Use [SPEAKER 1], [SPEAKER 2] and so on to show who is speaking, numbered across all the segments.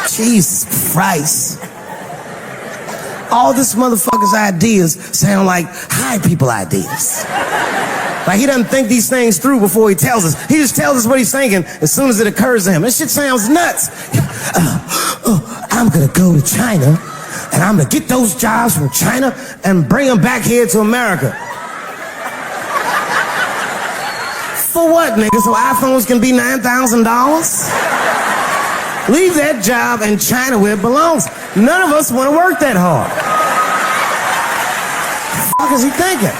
[SPEAKER 1] Jesus Christ. All this motherfucker's ideas sound like high people ideas. Like he doesn't think these things through before he tells us. He just tells us what he's thinking as soon as it occurs to him. This shit sounds nuts. I'm gonna go to China and I'm gonna get those jobs from China and bring them back here to America. For what, nigga? So iPhones can be $9,000? Leave that job in China where it belongs. None of us want to work that hard. What the fuck is he thinking?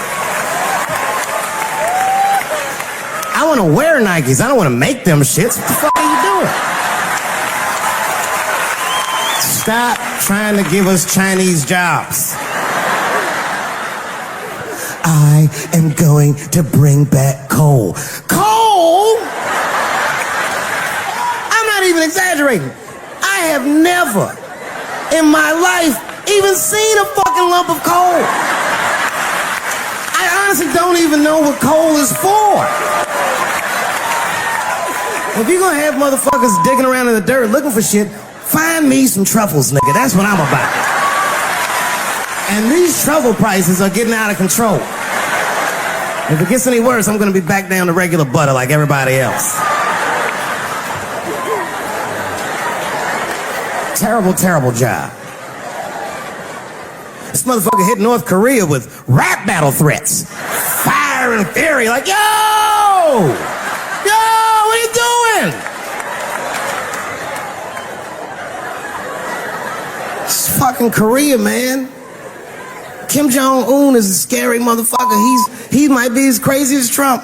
[SPEAKER 1] I want to wear Nikes. I don't want to make them shits. What the fuck are you doing? Stop trying to give us Chinese jobs. I am going to bring back coal. Coal? I'm not even exaggerating. I have never in my life even seen a fucking lump of coal. I honestly don't even know what coal is for. If you're gonna have motherfuckers digging around in the dirt looking for shit, find me some truffles, nigga. That's what I'm about. And these truffle prices are getting out of control. If it gets any worse, I'm gonna be back down to regular butter like everybody else. Terrible, terrible job. This motherfucker hit North Korea with rap battle threats. Fire and fury, like, yo! Yo, what are you doing? It's fucking Korea, man. Kim Jong-un is a scary motherfucker. He might be as crazy as Trump.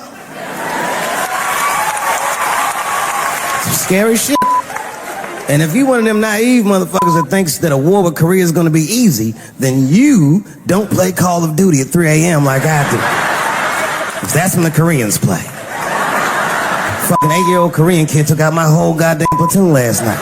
[SPEAKER 1] Some scary shit. And if you one of them naive motherfuckers that thinks that a war with Korea is going to be easy, then you don't play Call of Duty at 3 a.m. like I do. Because that's when the Koreans play. Fucking 8-year-old Korean kid took out my whole goddamn platoon last night.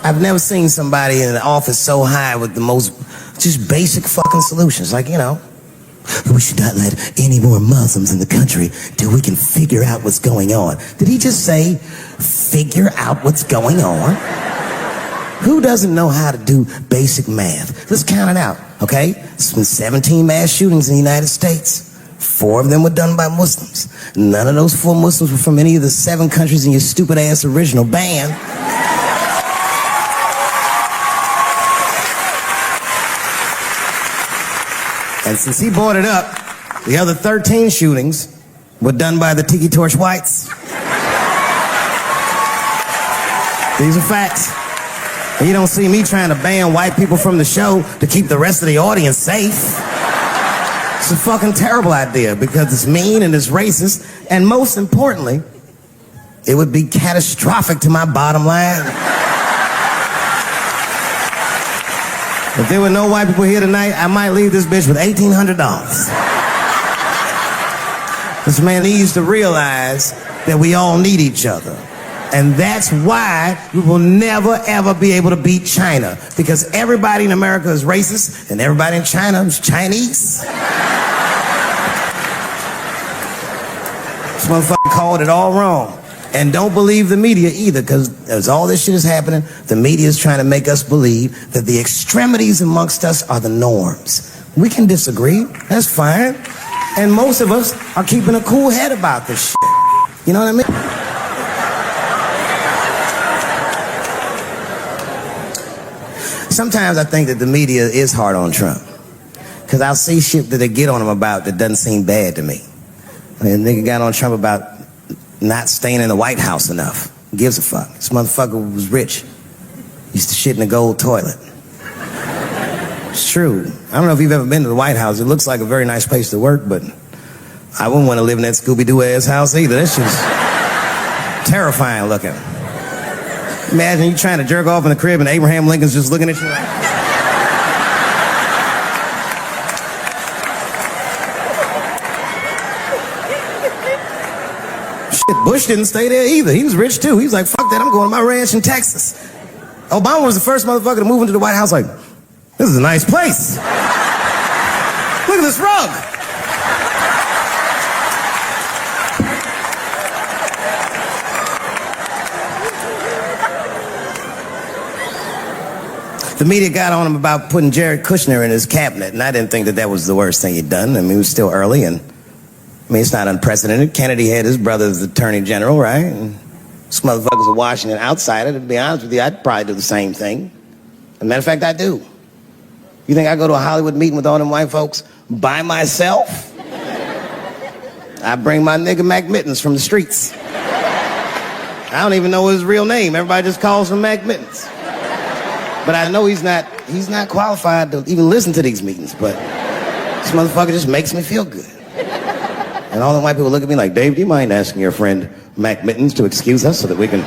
[SPEAKER 1] I've never seen somebody in an office so high with the most just basic fucking solutions. Like, you know, we should not let any more Muslims in the country till we can figure out what's going on. Did he just say, figure out what's going on? Who doesn't know how to do basic math? Let's count it out, okay? There's been 17 mass shootings in the United States. 4 of them were done by Muslims. None of those 4 Muslims were from any of the 7 countries in your stupid ass original band. And since he brought it up, the other 13 shootings were done by the Tiki Torch Whites. These are facts. And you don't see me trying to ban white people from the show to keep the rest of the audience safe. It's a fucking terrible idea because it's mean and it's racist. And most importantly, it would be catastrophic to my bottom line. If there were no white people here tonight, I might leave this bitch with $1,800. This man needs to realize that we all need each other. And that's why we will never, ever be able to beat China. Because everybody in America is racist, and everybody in China is Chinese. This motherfucker called it all wrong. And don't believe the media either, because as all this shit is happening, the media is trying to make us believe that the extremities amongst us are the norms. We can disagree, that's fine. And most of us are keeping a cool head about this shit. You know what I mean? Sometimes I think that the media is hard on Trump. Because I'll see shit that they get on him about that doesn't seem bad to me. I mean, a nigga got on Trump about not staying in the White House enough. Who gives a fuck? This motherfucker was rich. Used to shit in a gold toilet. It's true. I don't know if you've ever been to the White House. It looks like a very nice place to work, but I wouldn't want to live in that Scooby-Doo ass house either. That shit's terrifying looking. Imagine you trying to jerk off in the crib and Abraham Lincoln's just looking at you like... Bush didn't stay there either. He was rich too. He was like, fuck that, I'm going to my ranch in Texas. Obama was the first motherfucker to move into the White House like, this is a nice place. Look at this rug. The media got on him about putting Jared Kushner in his cabinet, and I didn't think that that was the worst thing he'd done. I mean, it was still early, and I mean, it's not unprecedented. Kennedy had his brother as attorney general, right? And this motherfucker's a Washington outsider. To be honest with you, I'd probably do the same thing. As a matter of fact, I do. You think I go to a Hollywood meeting with all them white folks by myself? I bring my nigga Mac Mittens from the streets. I don't even know his real name. Everybody just calls him Mac Mittens. But I know he's not qualified to even listen to these meetings, but this motherfucker just makes me feel good. And all the white people look at me like, Dave, do you mind asking your friend Mac Mittens to excuse us so that we can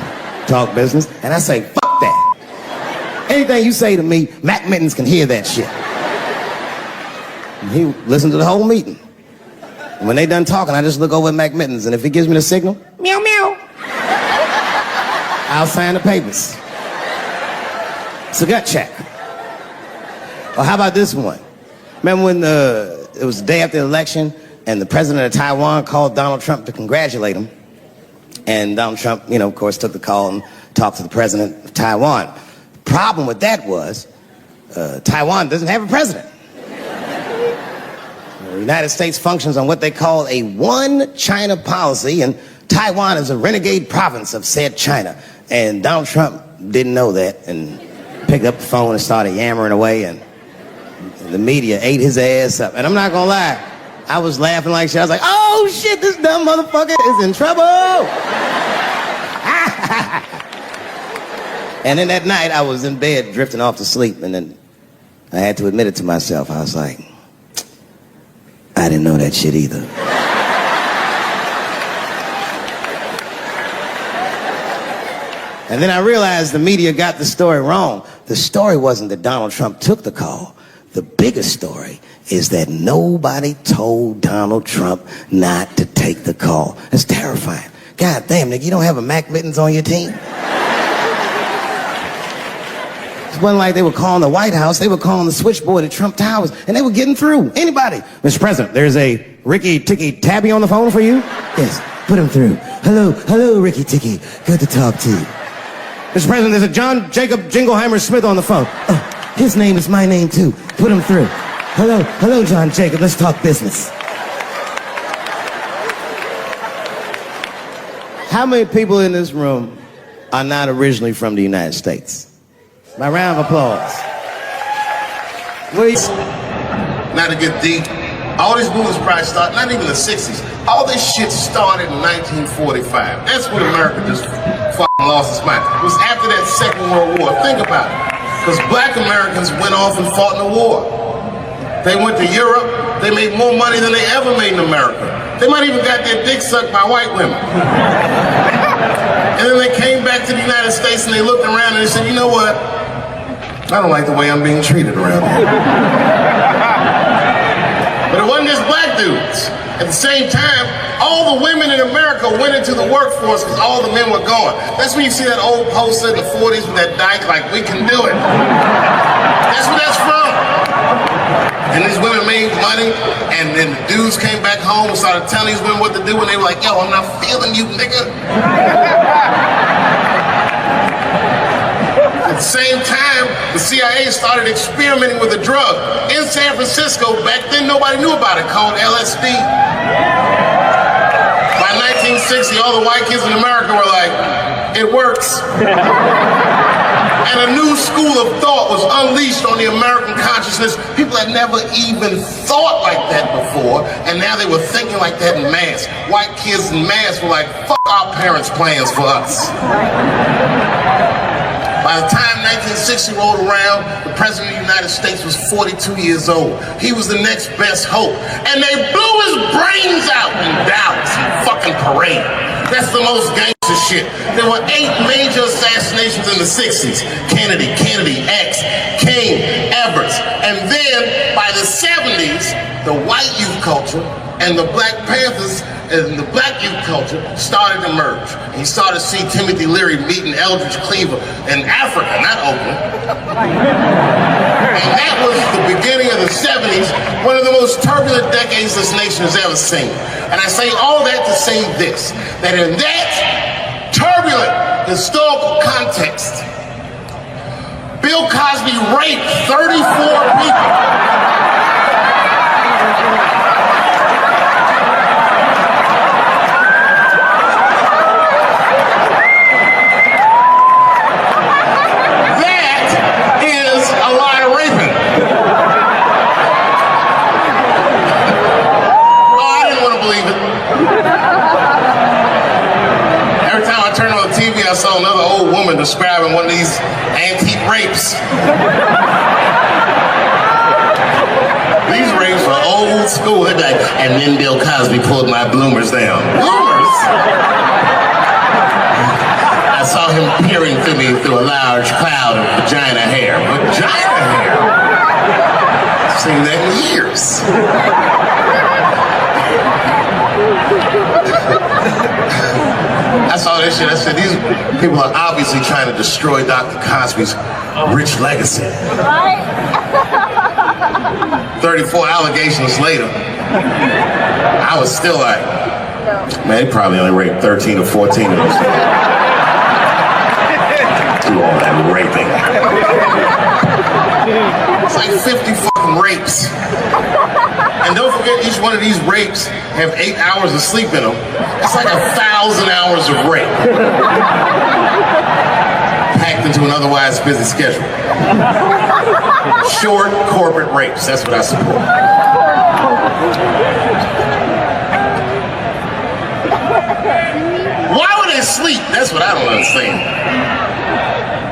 [SPEAKER 1] talk business? And I say, fuck that. Anything you say to me, Mac Mittens can hear that shit. And he listened to the whole meeting. And when they done talking, I just look over at Mac Mittens, and if he gives me the signal, meow, meow, I'll sign the papers. It's a gut check. Or how about this one? Remember when it was the day after the election, and the president of Taiwan called Donald Trump to congratulate him? And Donald Trump, you know, of course, took the call and talked to the president of Taiwan. The problem with that was Taiwan doesn't have a president. The United States functions on what they call a one China policy, and Taiwan is a renegade province of said China. And Donald Trump didn't know that and picked up the phone and started yammering away, and the media ate his ass up. And I'm not gonna lie, I was laughing like shit. I was like, oh shit, this dumb motherfucker is in trouble. And then that night I was in bed drifting off to sleep, and then I had to admit it to myself. I was like, I didn't know that shit either. And then I realized the media got the story wrong. The story wasn't that Donald Trump took the call. The biggest story is that nobody told Donald Trump not to take the call. That's terrifying. God damn, nigga, you don't have a Mac Mittens on your team? It wasn't like they were calling the White House. They were calling the switchboard at Trump Towers, and they were getting through. Anybody. Mr. President, there's a Ricky Ticky Tabby on the phone for you? Yes, put him through. Hello, Ricky Ticky. Good to talk to you. Mr. President, there's a John Jacob Jingleheimer Smith on the phone. Oh, his name is my name, too. Put him through. Hello, John Jacob. Let's talk business. How many people in this room are not originally from the United States? My round of applause. Please.
[SPEAKER 2] Not to get deep, all these movies probably started, not even the 60s. All this shit started in 1945. That's when America just fucking lost its mind. It was after that Second World War. Think about it. Because black Americans went off and fought in the war. They went to Europe. They made more money than they ever made in America. They might even got their dick sucked by white women. And then they came back to the United States and they looked around and they said, you know what? I don't like the way I'm being treated around here. But it wasn't just black dudes. At the same time, all the women in America went into the workforce because all the men were gone. That's when you see that old poster in the 40s with that dyke, like, we can do it. That's where that's from. And these women made money, and then the dudes came back home and started telling these women what to do, and they were like, yo, I'm not feeling you, nigga. At the same time, the CIA started experimenting with a drug in San Francisco. Back then, nobody knew about it, called LSD. By 1960, all the white kids in America were like, it works. And a new school of thought was unleashed on the American consciousness. People had never even thought like that before, and now they were thinking like that in mass. White kids in mass were like, fuck our parents' plans for us. By the time 1960 rolled around, the President of the United States was 42 years old. He was the next best hope. And they blew his brains out in Dallas, fucking parade. That's the most gangster shit. There were 8 major assassinations in the 60s. Kennedy, X, King, Everett. And then by the 70s, the white youth culture and the Black Panthers and the black youth culture started to merge. And you started to see Timothy Leary meeting Eldridge Cleaver in Africa, not Oakland. And that was the beginning of the 70s, one of the most turbulent decades this nation has ever seen. And I say all that to say this, that in that turbulent historical context, Bill Cosby raped 34 people. I saw another old woman describing one of these antique rapes. These rapes are old school. They're like, and then Bill Cosby pulled my bloomers down. Bloomers? I saw him peering through me through a large cloud of vagina hair. Vagina hair? I've seen that in years. I saw this shit. I said, these people are obviously trying to destroy Dr. Cosby's rich legacy. Right? 34 allegations later, I was still like, man, he probably only raped 13 or 14 of those. Do all that raping. It's like 50 fucking rapes. And don't forget, each one of these rapes have 8 hours of sleep in them. It's like 1,000 hours of rape. Packed into an otherwise busy schedule. Short corporate rapes, that's what I support. Why would they sleep? That's what I don't understand.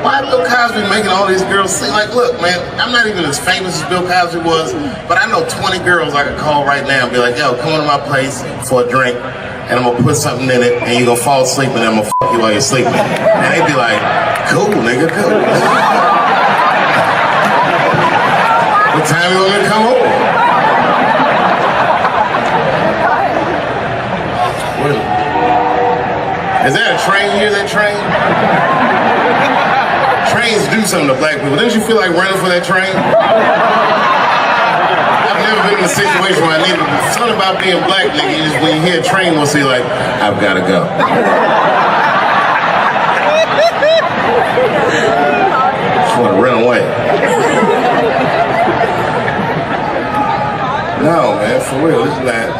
[SPEAKER 2] Why Bill Cosby making all these girls sleep? Like, look, man, I'm not even as famous as Bill Cosby was, but I know 20 girls I could call right now and be like, yo, come to my place for a drink, and I'm gonna put something in it, and you're gonna fall asleep, and I'm gonna fuck you while you're sleeping. And they'd be like, cool, nigga, cool. What time you want me to come over? Is that a train here, that train? Trains do something to black people. Didn't you feel like running for that train? I've never been in a situation where I needed to. Something about being black, nigga, is when you hear a train, we'll see like, I've got to go. Just want to run away. No, man, for real,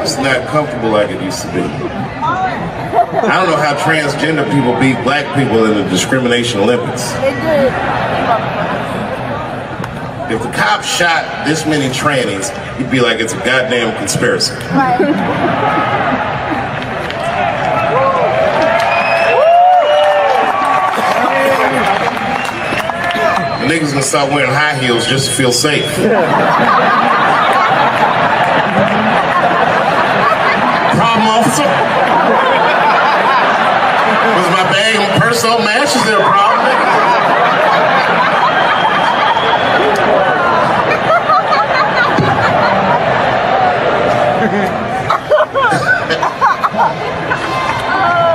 [SPEAKER 2] it's not comfortable like it used to be. I don't know how transgender people beat black people in the discrimination Olympics.
[SPEAKER 3] They did.
[SPEAKER 2] If the cops shot this many trannies, you'd be like, it's a goddamn conspiracy.
[SPEAKER 3] Right.
[SPEAKER 2] The niggas gonna start wearing high heels just to feel safe. Problem, officer? Was my bag and purse so matched? Is there a problem?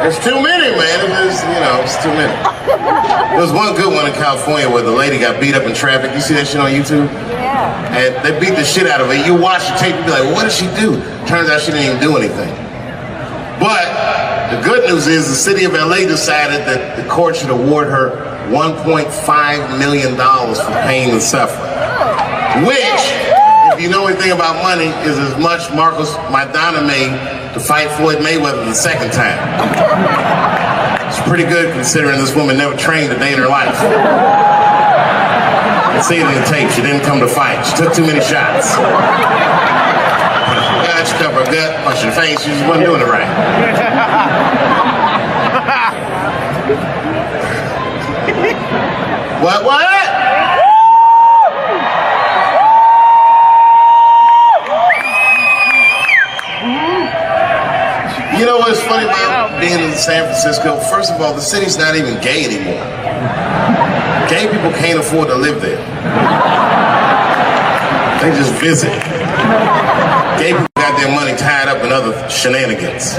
[SPEAKER 2] There's too many, man. It's too many. There was one good one in California where the lady got beat up in traffic. You see that shit on YouTube?
[SPEAKER 3] Yeah.
[SPEAKER 2] And they beat the shit out of her. You watch the tape and be like, well, what did she do? Turns out she didn't even do anything. But the good news is the city of LA decided that the court should award her $1.5 million for pain and suffering. Which, if you know anything about money, is as much Marcos Maidana made to fight Floyd Mayweather the second time. It's pretty good considering this woman never trained a day in her life. You can see it in the tape. She didn't come to fight. She took too many shots. She covered her gut, punched her face. She just wasn't doing it right. What? You know what's funny about being in San Francisco? First of all, the city's not even gay anymore. Gay people can't afford to live there. They just visit. Gay people got their money tied up in other shenanigans.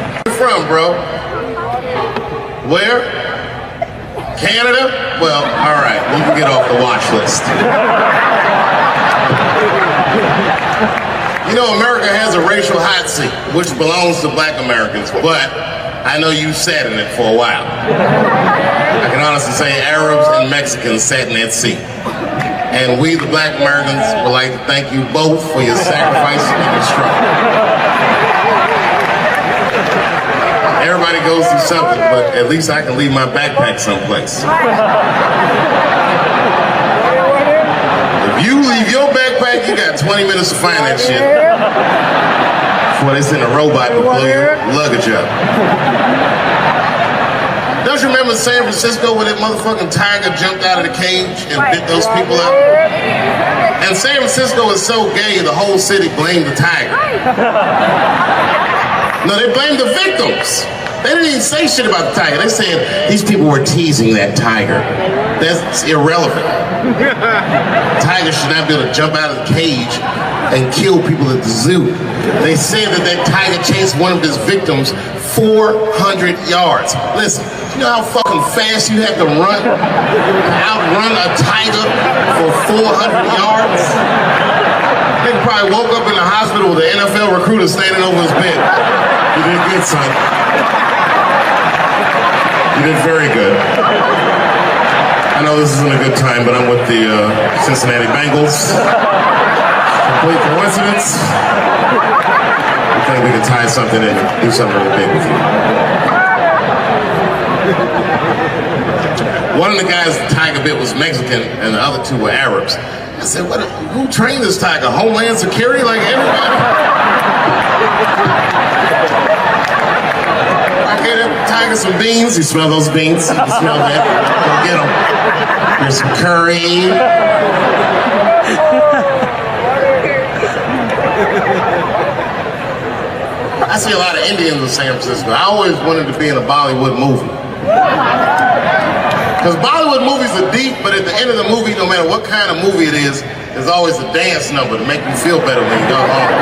[SPEAKER 2] Where you from, bro? Where? Canada? Well, all right, you can get off the watch list. You know, America has a racial hot seat, which belongs to black Americans, but I know you sat in it for a while. I can honestly say Arabs and Mexicans sat in that seat. And we, the Black Americans, would like to thank you both for your sacrifice and your struggle. Everybody goes through something, but at least I can leave my backpack someplace. If you leave your backpack, you got 20 minutes to find that shit before they send a robot to blow your luggage up. Don't you remember San Francisco where that motherfucking tiger jumped out of the cage and bit those people up? And San Francisco is so gay, the whole city blamed the tiger. No, they blamed the victims. They didn't even say shit about the tiger. They said these people were teasing that tiger. That's irrelevant. Tiger should not be able to jump out of the cage and kill people at the zoo. They said that that tiger chased one of his victims 400 yards. Listen, you know how fucking fast you have to run to outrun a tiger for 400 yards? Nigga probably woke up in the hospital with an NFL recruiter standing over his bed. You did good, son. You did very good. I know this isn't a good time, but I'm with the Cincinnati Bengals. Complete coincidence. I think we can tie something in and do something really big with you. One of the guys the tiger bit was Mexican, and the other two were Arabs. I said, who trained this tiger? Homeland Security, like everybody? I gave that tiger some beans. You smell those beans? You can smell that. Go get them. Here's some curry. I see a lot of Indians in San Francisco. I always wanted to be in a Bollywood movie. Because Bollywood movies are deep, but at the end of the movie, no matter what kind of movie it is, there's always a dance number to make you feel better when you go home.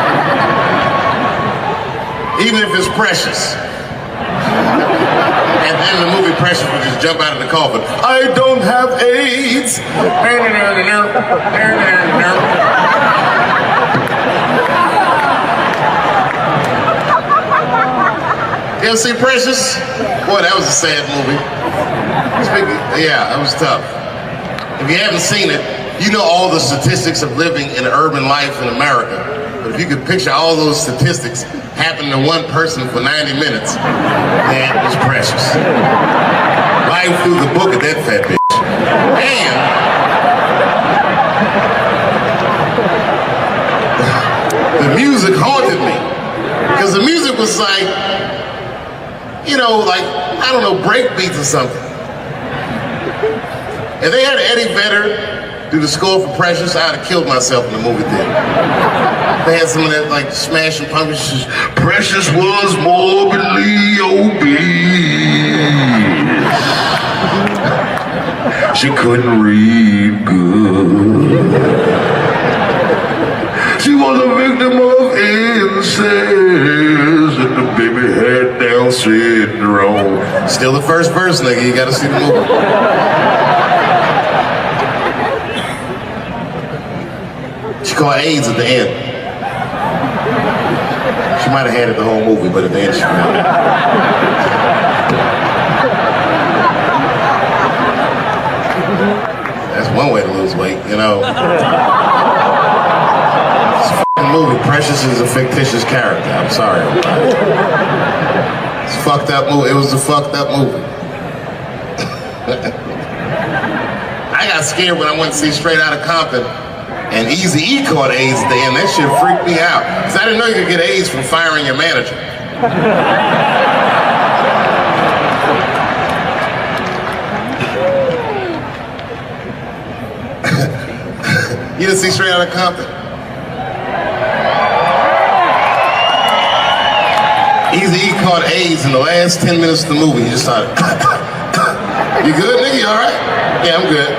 [SPEAKER 2] Even if it's Precious. At the end of the movie, Precious would just jump out of the coffin. I don't have AIDS. You ever see Precious? Boy, that was a sad movie. Yeah, that was tough. If you haven't seen it, you know all the statistics of living in urban life in America. But if you could picture all those statistics happening to one person for 90 minutes, that was Precious. Right through the book of that fat bitch. And the music haunted me. Because the music was like, you know, like, I don't know, break beats or something. If they had Eddie Vedder do the score for Precious, I'd have killed myself in the movie theater. They had some of that, like, Smashing Pumpkins. Precious was morbidly obese. She couldn't read good. She was a victim of incest, and the baby had Down syndrome. Still the first verse, nigga. You gotta see the movie. She caught AIDS at the end. She might have had it the whole movie, but at the end she found it. That's one way to lose weight, you know. Movie. Precious is a fictitious character. I'm sorry. It's a fucked up movie. It was a fucked up movie. I got scared when I went to see Straight Outta Compton and Eazy-E caught AIDS at the end. That shit freaked me out. Because I didn't know you could get AIDS from firing your manager. You didn't see Straight Outta Compton? Eazy-E caught AIDS in the last 10 minutes of the movie. He just started. You good, nigga? You all right? Yeah, I'm good.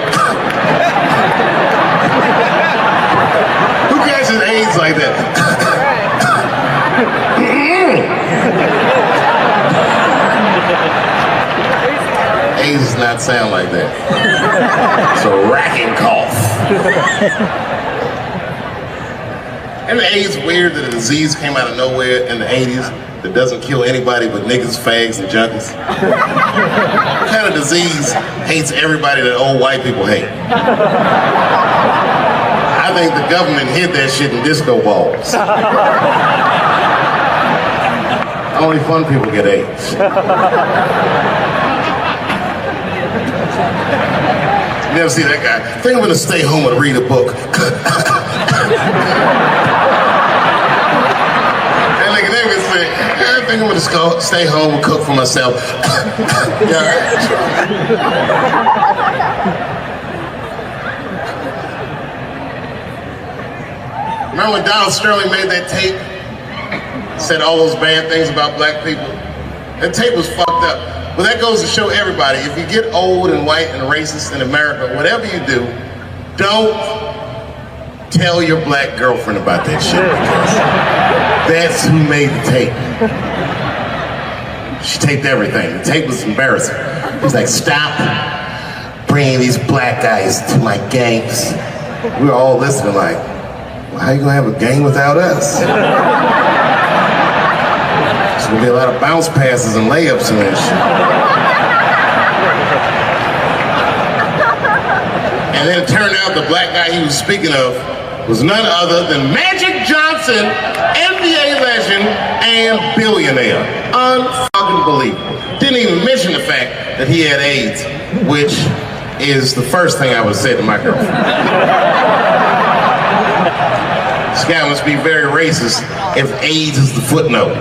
[SPEAKER 2] Who catches AIDS like that? AIDS does not sound like that. It's a racking cough. And the AIDS weird that a disease came out of nowhere in the 80s. that doesn't kill anybody but niggas, fags, and junkies? What kind of disease hates everybody that old white people hate? I think the government hid that shit in disco balls. Only fun people get AIDS. You never see that guy. I think I'm gonna stay home and read a book. And like nigga say, I think I'm gonna stay home and cook for myself. Yeah, remember when Donald Sterling made that tape? Said all those bad things about black people? That tape was fucked up. But that goes to show everybody, if you get old and white and racist in America, whatever you do, don't tell your black girlfriend about that shit, because that's who made the tape. She taped everything. The tape was embarrassing. He was like, stop bringing these black guys to my gangs. We were all listening like, well, how you gonna have a gang without us? There's gonna be a lot of bounce passes and layups in this shit. And then it turned out the black guy he was speaking of was none other than Magic Johnson, NBA legend and billionaire. Unfucking believable. Didn't even mention the fact that he had AIDS, which is the first thing I would say to my girlfriend. This guy must be very racist if AIDS is the footnote.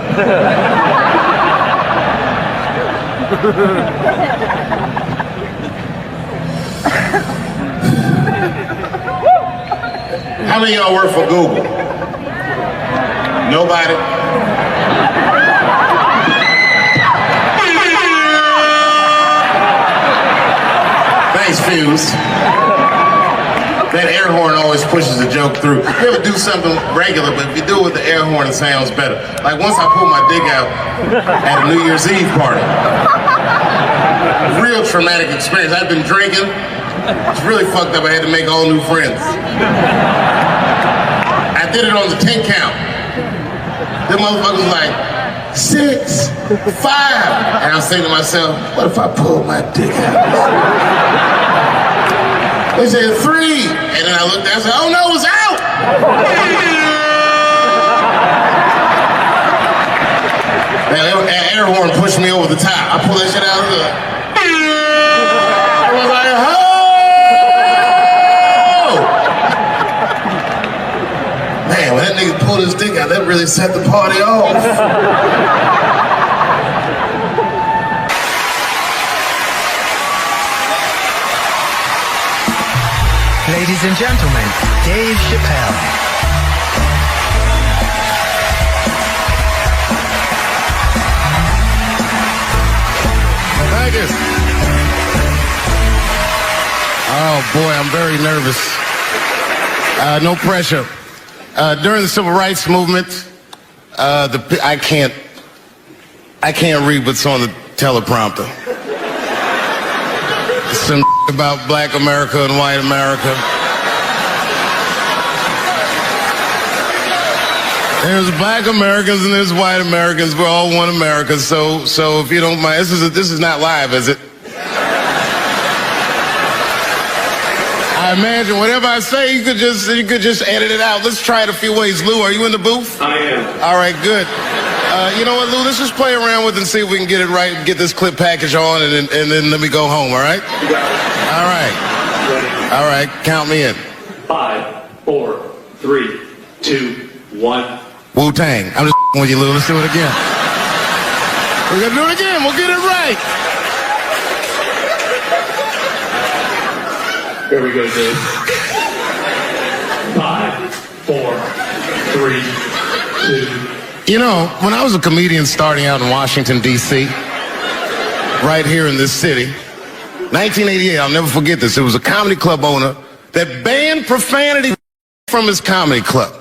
[SPEAKER 2] How many of y'all work for Google? Nobody? Thanks, Fuse. That air horn always pushes a joke through. You ever do something regular, but if you do it with the air horn, it sounds better. Like once I pulled my dick out at a New Year's Eve party. Real traumatic experience. I'd been drinking. It's really fucked up. I had to make all new friends. I did it on the 10 count. Them motherfuckers was like, 6, 5. And I was saying to myself, what if I pulled my dick out? They said 3, and then I looked down and said, oh no, it's out! That air horn pushed me over the top. I pulled that shit out of the... I was like, oh! Man, when that nigga pulled his dick out, that really set the party off.
[SPEAKER 3] Ladies and gentlemen, Dave Chappelle.
[SPEAKER 2] Thank you. Oh boy, I'm very nervous. No pressure. During the civil rights movement, I can't read what's on the teleprompter. Some about black America and white America. There's black Americans and there's white Americans. We're all one America. So if you don't mind, this is not live, is it? I imagine whatever I say, you could just edit it out. Let's try it a few ways. Lou, are you in the booth?
[SPEAKER 4] I am.
[SPEAKER 2] All right, good. You know what, Lou? Let's just play around with it and see if we can get it right and get this clip package on, and then let me go home. All right?
[SPEAKER 4] You got it.
[SPEAKER 2] All right.
[SPEAKER 4] Ready.
[SPEAKER 2] All right. Count me in.
[SPEAKER 4] 5, 4, 3, 2, 1.
[SPEAKER 2] Wu-Tang. I'm just with you, Lou. Let's do it again. We're gonna do it again. We'll get it right.
[SPEAKER 4] Here we go, Dave. 5, 4, 3, 2.
[SPEAKER 2] You know, when I was a comedian starting out in Washington, D.C., right here in this city, 1988, I'll never forget this. It was a comedy club owner that banned profanity from his comedy club.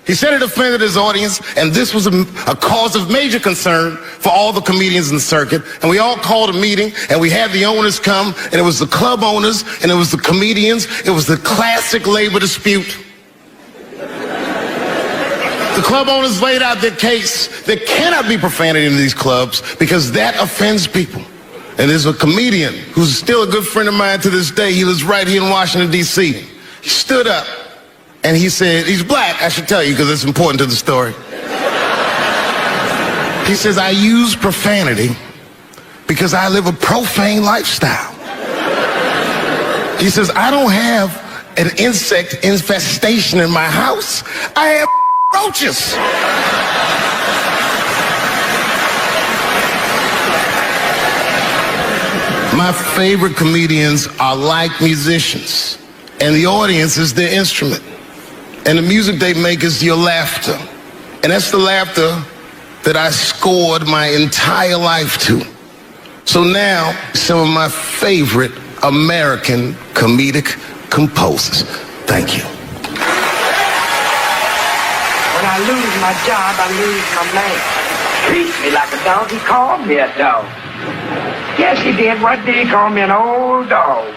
[SPEAKER 2] He said it offended his audience, and this was a cause of major concern for all the comedians in the circuit. And we all called a meeting, and we had the owners come, and it was the club owners, and it was the comedians. It was the classic labor dispute. The club owners laid out their case. There cannot be profanity in these clubs because that offends people. And there's a comedian who's still a good friend of mine to this day. He lives right here in Washington, D.C. He stood up and he said, he's black, I should tell you because it's important to the story. He says, I use profanity because I live a profane lifestyle. He says, I don't have an insect infestation in my house. I have roaches. My favorite comedians are like musicians, and the audience is their instrument. And the music they make is your laughter. And that's the laughter that I scored my entire life to. So now, some of my favorite American comedic composers. Thank you.
[SPEAKER 5] When I lose my job, I lose my man. Treats me like a dog. He called me a dog. Yes, he did. What did he call me? An old dog.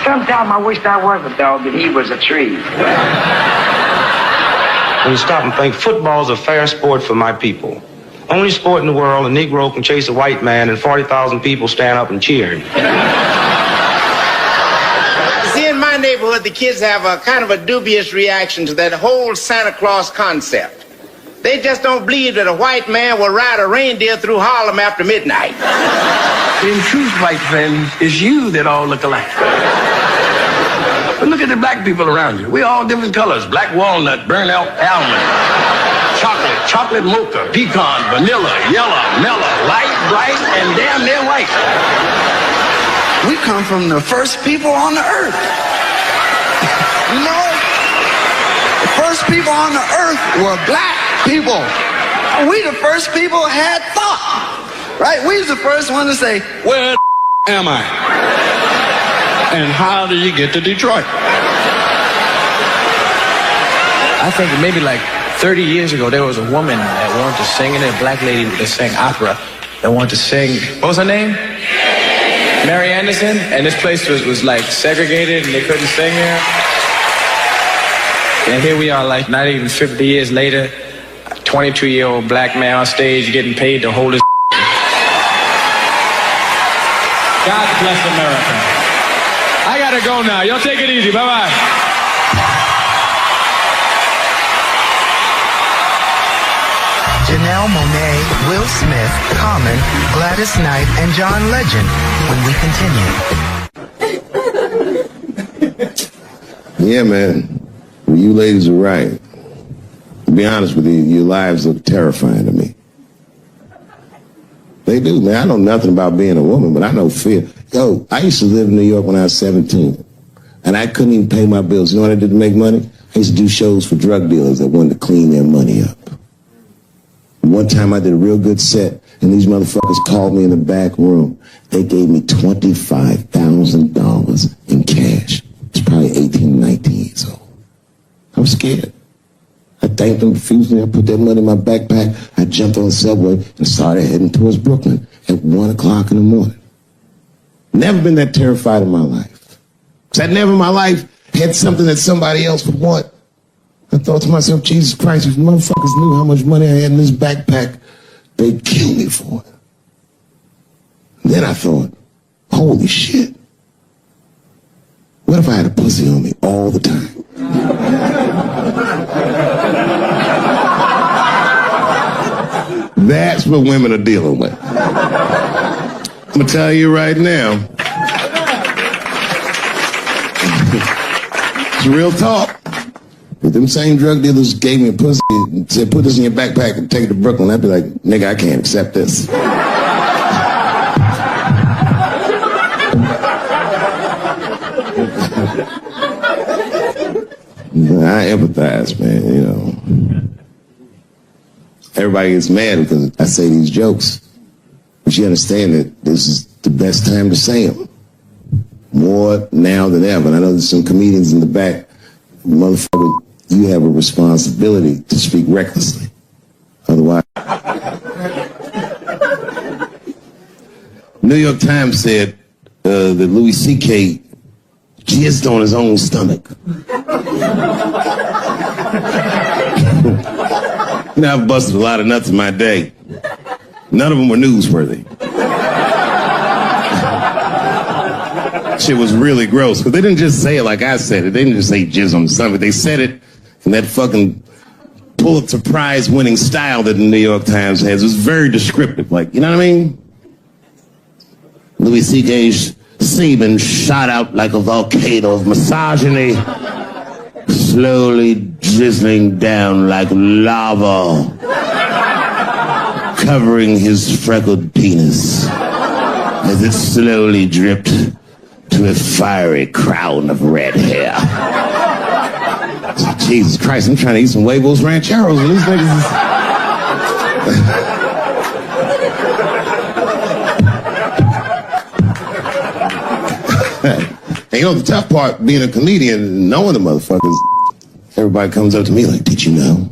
[SPEAKER 5] Sometimes I wished I was a dog and he was a tree.
[SPEAKER 6] When you stop and think, football's a fair sport for my people. Only sport in the world a Negro can chase a white man and 40,000 people stand up and cheer.
[SPEAKER 7] See, in my neighborhood, the kids have a kind of a dubious reaction to that whole Santa Claus concept. They just don't believe that a white man will ride a reindeer through Harlem after midnight.
[SPEAKER 8] In truth, white friends, it's you that all look alike. But look at the black people around you. We all different colors. Black walnut, burnt elk, almond, chocolate mocha, pecan, vanilla, yellow, mellow, light, bright, and damn near white.
[SPEAKER 9] We come from the first people on the earth. You know, the first people on the earth were black people. We the first people had thought, right? We was the first one to say,
[SPEAKER 10] where am I? And how do you get to Detroit?
[SPEAKER 11] I think maybe like 30 years ago, there was a woman that wanted to sing, and a black lady that sang opera that wanted to sing. What was her name? Mary Anderson. And this place was like segregated and they couldn't sing here. And here we are, like not even 50 years later, a 22-year-old black man on stage getting paid to hold his.
[SPEAKER 10] God bless America. I gotta go now. Y'all take it easy. Bye-bye.
[SPEAKER 3] Janelle Monáe, Will Smith, Common, Gladys Knight, and John Legend when we continue.
[SPEAKER 2] Yeah, man. You ladies are right. To be honest with you, your lives look terrifying to me. They do, man. I know nothing about being a woman, but I know fear. Yo, I used to live in New York when I was 17, and I couldn't even pay my bills. You know what I did to make money? I used to do shows for drug dealers that wanted to clean their money up. One time I did a real good set, and these motherfuckers called me in the back room. They gave me $25,000 in cash. It's probably 18, 19 years old. I was scared. I thanked them profusely. I put that money in my backpack. I jumped on the subway and started heading towards Brooklyn at 1 o'clock in the morning. Never been that terrified in my life. Because I never in my life had something that somebody else would want. I thought to myself, Jesus Christ, if motherfuckers knew how much money I had in this backpack, they'd kill me for it. And then I thought, holy shit. What if I had a pussy on me all the time? That's what women are dealing with. I'm gonna tell you right now. It's real talk. If them same drug dealers gave me a pussy and said, put this in your backpack and take it to Brooklyn, I'd be like, nigga, I can't accept this. I empathize, man, you know. Everybody gets mad because I say these jokes. But you understand that this is the best time to say them. More now than ever. And I know there's some comedians in the back. Motherfucker, you have a responsibility to speak recklessly. Otherwise. New York Times said that Louis C.K. jizzed on his own stomach. You know, I've busted a lot of nuts in my day. None of them were newsworthy. Shit was really gross, because they didn't just say it like I said it. They didn't just say jizz on the stomach. They said it in that fucking Pulitzer Prize winning style that the New York Times has. It was very descriptive, like, you know what I mean? Louis C.K.'s semen shot out like a volcano of misogyny, slowly drizzling down like lava, covering his freckled penis as it slowly dripped to a fiery crown of red hair. Jesus Christ, I'm trying to eat some huevos rancheros and these niggas is... And you know the tough part, being a comedian, knowing the motherfuckers, everybody comes up to me like, did you know?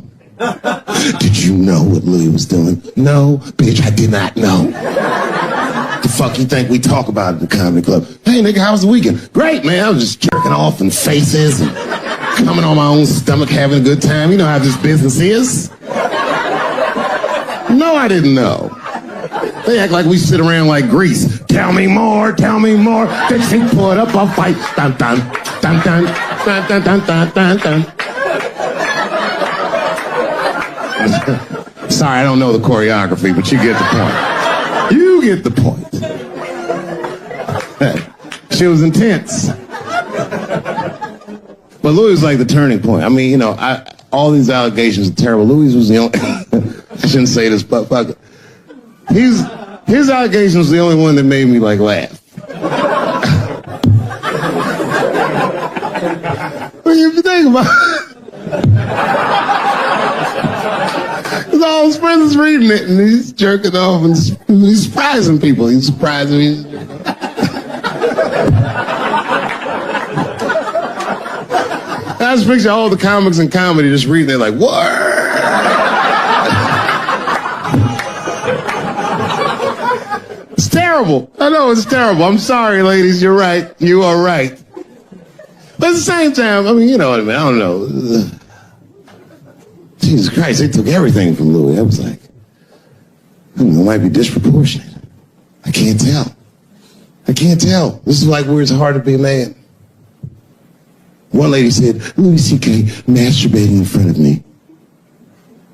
[SPEAKER 2] Did you know what Louis was doing? No, bitch, I did not know. The fuck you think we talk about at the comedy club? Hey nigga, how was the weekend? Great, man. I was just jerking off in faces and coming on my own stomach, having a good time. You know how this business is. No, I didn't know. They act like we sit around like Grease. Tell me more, tell me more. Dixie, put up a fight. Dun dun dun dun dun dun dun dun dun dun. Sorry, I don't know the choreography, but you get the point. You get the point. She was intense. But Louis was like the turning point. I mean, you know, all these allegations are terrible. Louis was the only... I shouldn't say this, but fuck it. His allegation was the only one that made me, like, laugh. When you think about it... Because all his friends is reading it, and he's jerking off, and he's surprising people. He's surprising me. I just picture all the comics in comedy just reading it like, what? It's terrible. I know it's terrible. I'm sorry, ladies. You're right. You are right. But at the same time, I mean, you know what I mean? I don't know. Jesus Christ, they took everything from Louis. I was like, it might be disproportionate. I can't tell. I can't tell. This is like where it's hard to be a man. One lady said, Louis C.K. masturbating in front of me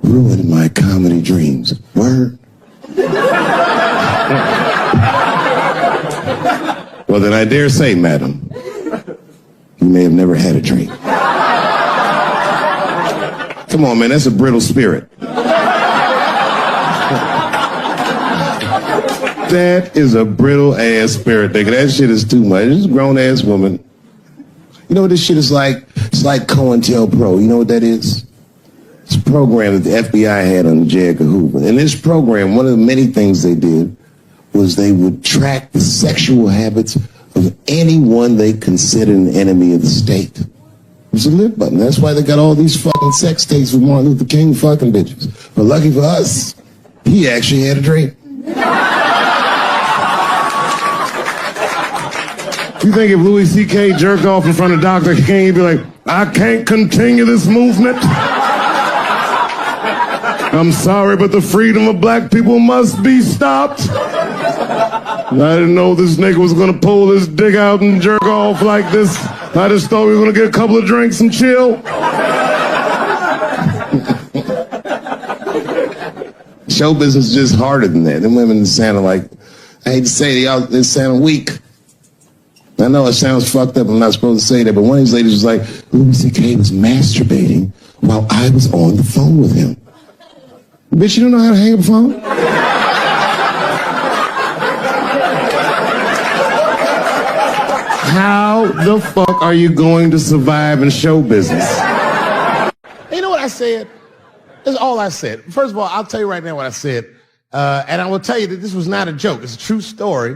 [SPEAKER 2] ruined my comedy dreams. Word? Well, then I dare say, madam, you may have never had a dream. Come on, man, that's a brittle spirit. That is a brittle-ass spirit, nigga. That shit is too much. This is a grown-ass woman. You know what this shit is like? It's like COINTELPRO. You know what that is? It's a program that the FBI had under J. Edgar Hoover. In this program, one of the many things they did was they would track the sexual habits of anyone they considered an enemy of the state. It was a live button. That's why they got all these fucking sex tapes with Martin Luther King fucking bitches. But lucky for us, he actually had a dream. You think if Louis C.K. jerked off in front of Dr. King, he'd be like, I can't continue this movement. I'm sorry, but the freedom of black people must be stopped. I didn't know this nigga was gonna pull his dick out and jerk off like this. I just thought we were gonna get a couple of drinks and chill. Show business is just harder than that. Them women sounded like, I hate to say it, they sound weak. I know it sounds fucked up, I'm not supposed to say that, but one of these ladies was like, Louis C.K. was masturbating while I was on the phone with him. Bitch, you don't know how to hang up a phone? How the fuck are you going to survive in show business? You know what I said? That's all I said. First of all, I'll tell you right now what I said. And I will tell you that this was not a joke. It's a true story.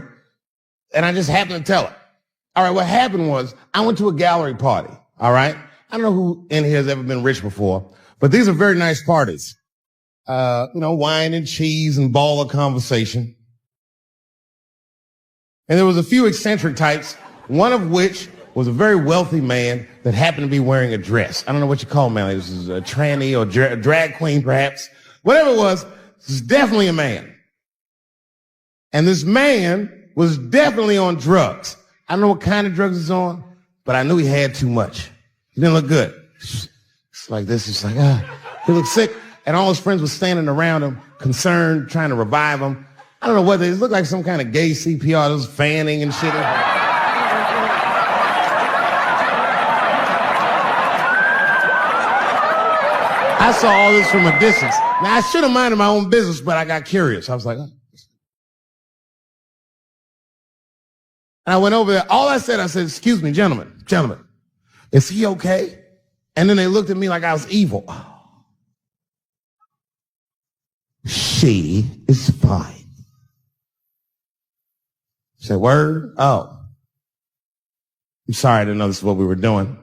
[SPEAKER 2] And I just happened to tell it. All right, what happened was I went to a gallery party, all right? I don't know who in here has ever been rich before, but these are very nice parties. You know, wine and cheese and baller conversation. And there was a few eccentric types, one of which was a very wealthy man that happened to be wearing a dress. I don't know what you call him, man. This is a tranny or drag queen, perhaps.
[SPEAKER 12] Whatever it was definitely a man. And this man was definitely on drugs. I don't know what kind of drugs he's on, but I knew he had too much. He didn't look good. It's like this. It's like, he looked sick. And all his friends were standing around him, concerned, trying to revive him. I don't know whether it looked like some kind of gay CPR. There was fanning and shit. I saw all this from a distance. Now, I should have minded my own business, but I got curious. I was like, And I went over there. All I said, excuse me, gentlemen, is he okay? And then they looked at me like I was evil. She is fine. I said, word? Oh. I'm sorry, I didn't know this is what we were doing.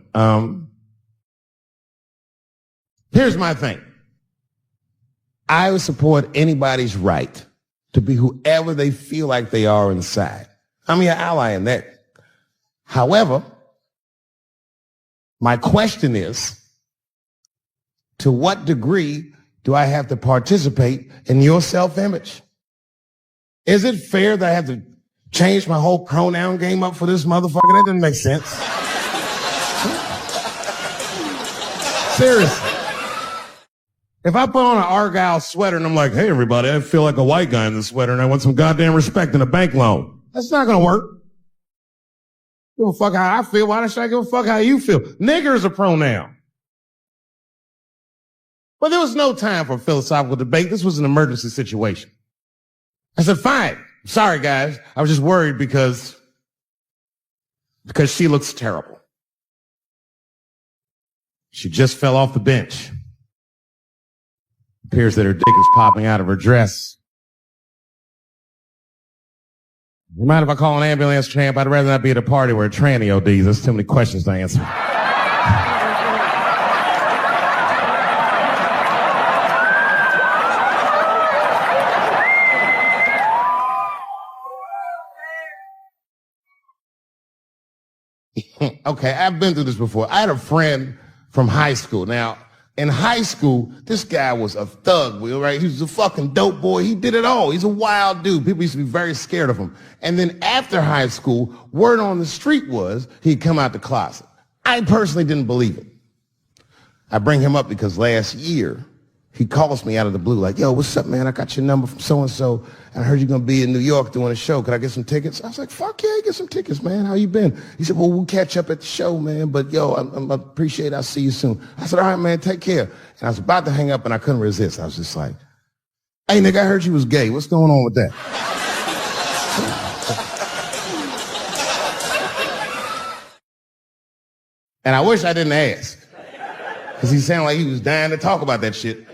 [SPEAKER 12] Here's my thing. I would support anybody's right to be whoever they feel like they are inside. I'm your ally in that. However, my question is, to what degree do I have to participate in your self-image? Is it fair that I have to change my whole pronoun game up for this motherfucker? That doesn't make sense. Seriously. If I put on an Argyle sweater and I'm like, hey, everybody, I feel like a white guy in this sweater and I want some goddamn respect and a bank loan. That's not going to work. Give a fuck how I feel. Why should I give a fuck how you feel? Nigger is a pronoun. But there was no time for philosophical debate. This was an emergency situation. I said, fine. Sorry, guys. I was just worried because she looks terrible. She just fell off the bench. Appears that her dick is popping out of her dress. You mind if I call an ambulance, champ? I'd rather not be at a party where a tranny ODs. There's too many questions to answer. Okay, I've been through this before. I had a friend from high school. Now, in high school, this guy was a thug, Will, right? He was a fucking dope boy. He did it all. He's a wild dude. People used to be very scared of him. And then after high school, word on the street was he'd come out the closet. I personally didn't believe it. I bring him up because last year, he calls me out of the blue like, yo, what's up, man? I got your number from so-and-so. I heard you're going to be in New York doing a show. Could I get some tickets? I was like, fuck yeah, get some tickets, man. How you been? He said, well, we'll catch up at the show, man. But, yo, I appreciate it. I'll see you soon. I said, all right, man, take care. And I was about to hang up, and I couldn't resist. I was just like, hey, nigga, I heard you was gay. What's going on with that? And I wish I didn't ask. Because he sounded like he was dying to talk about that shit.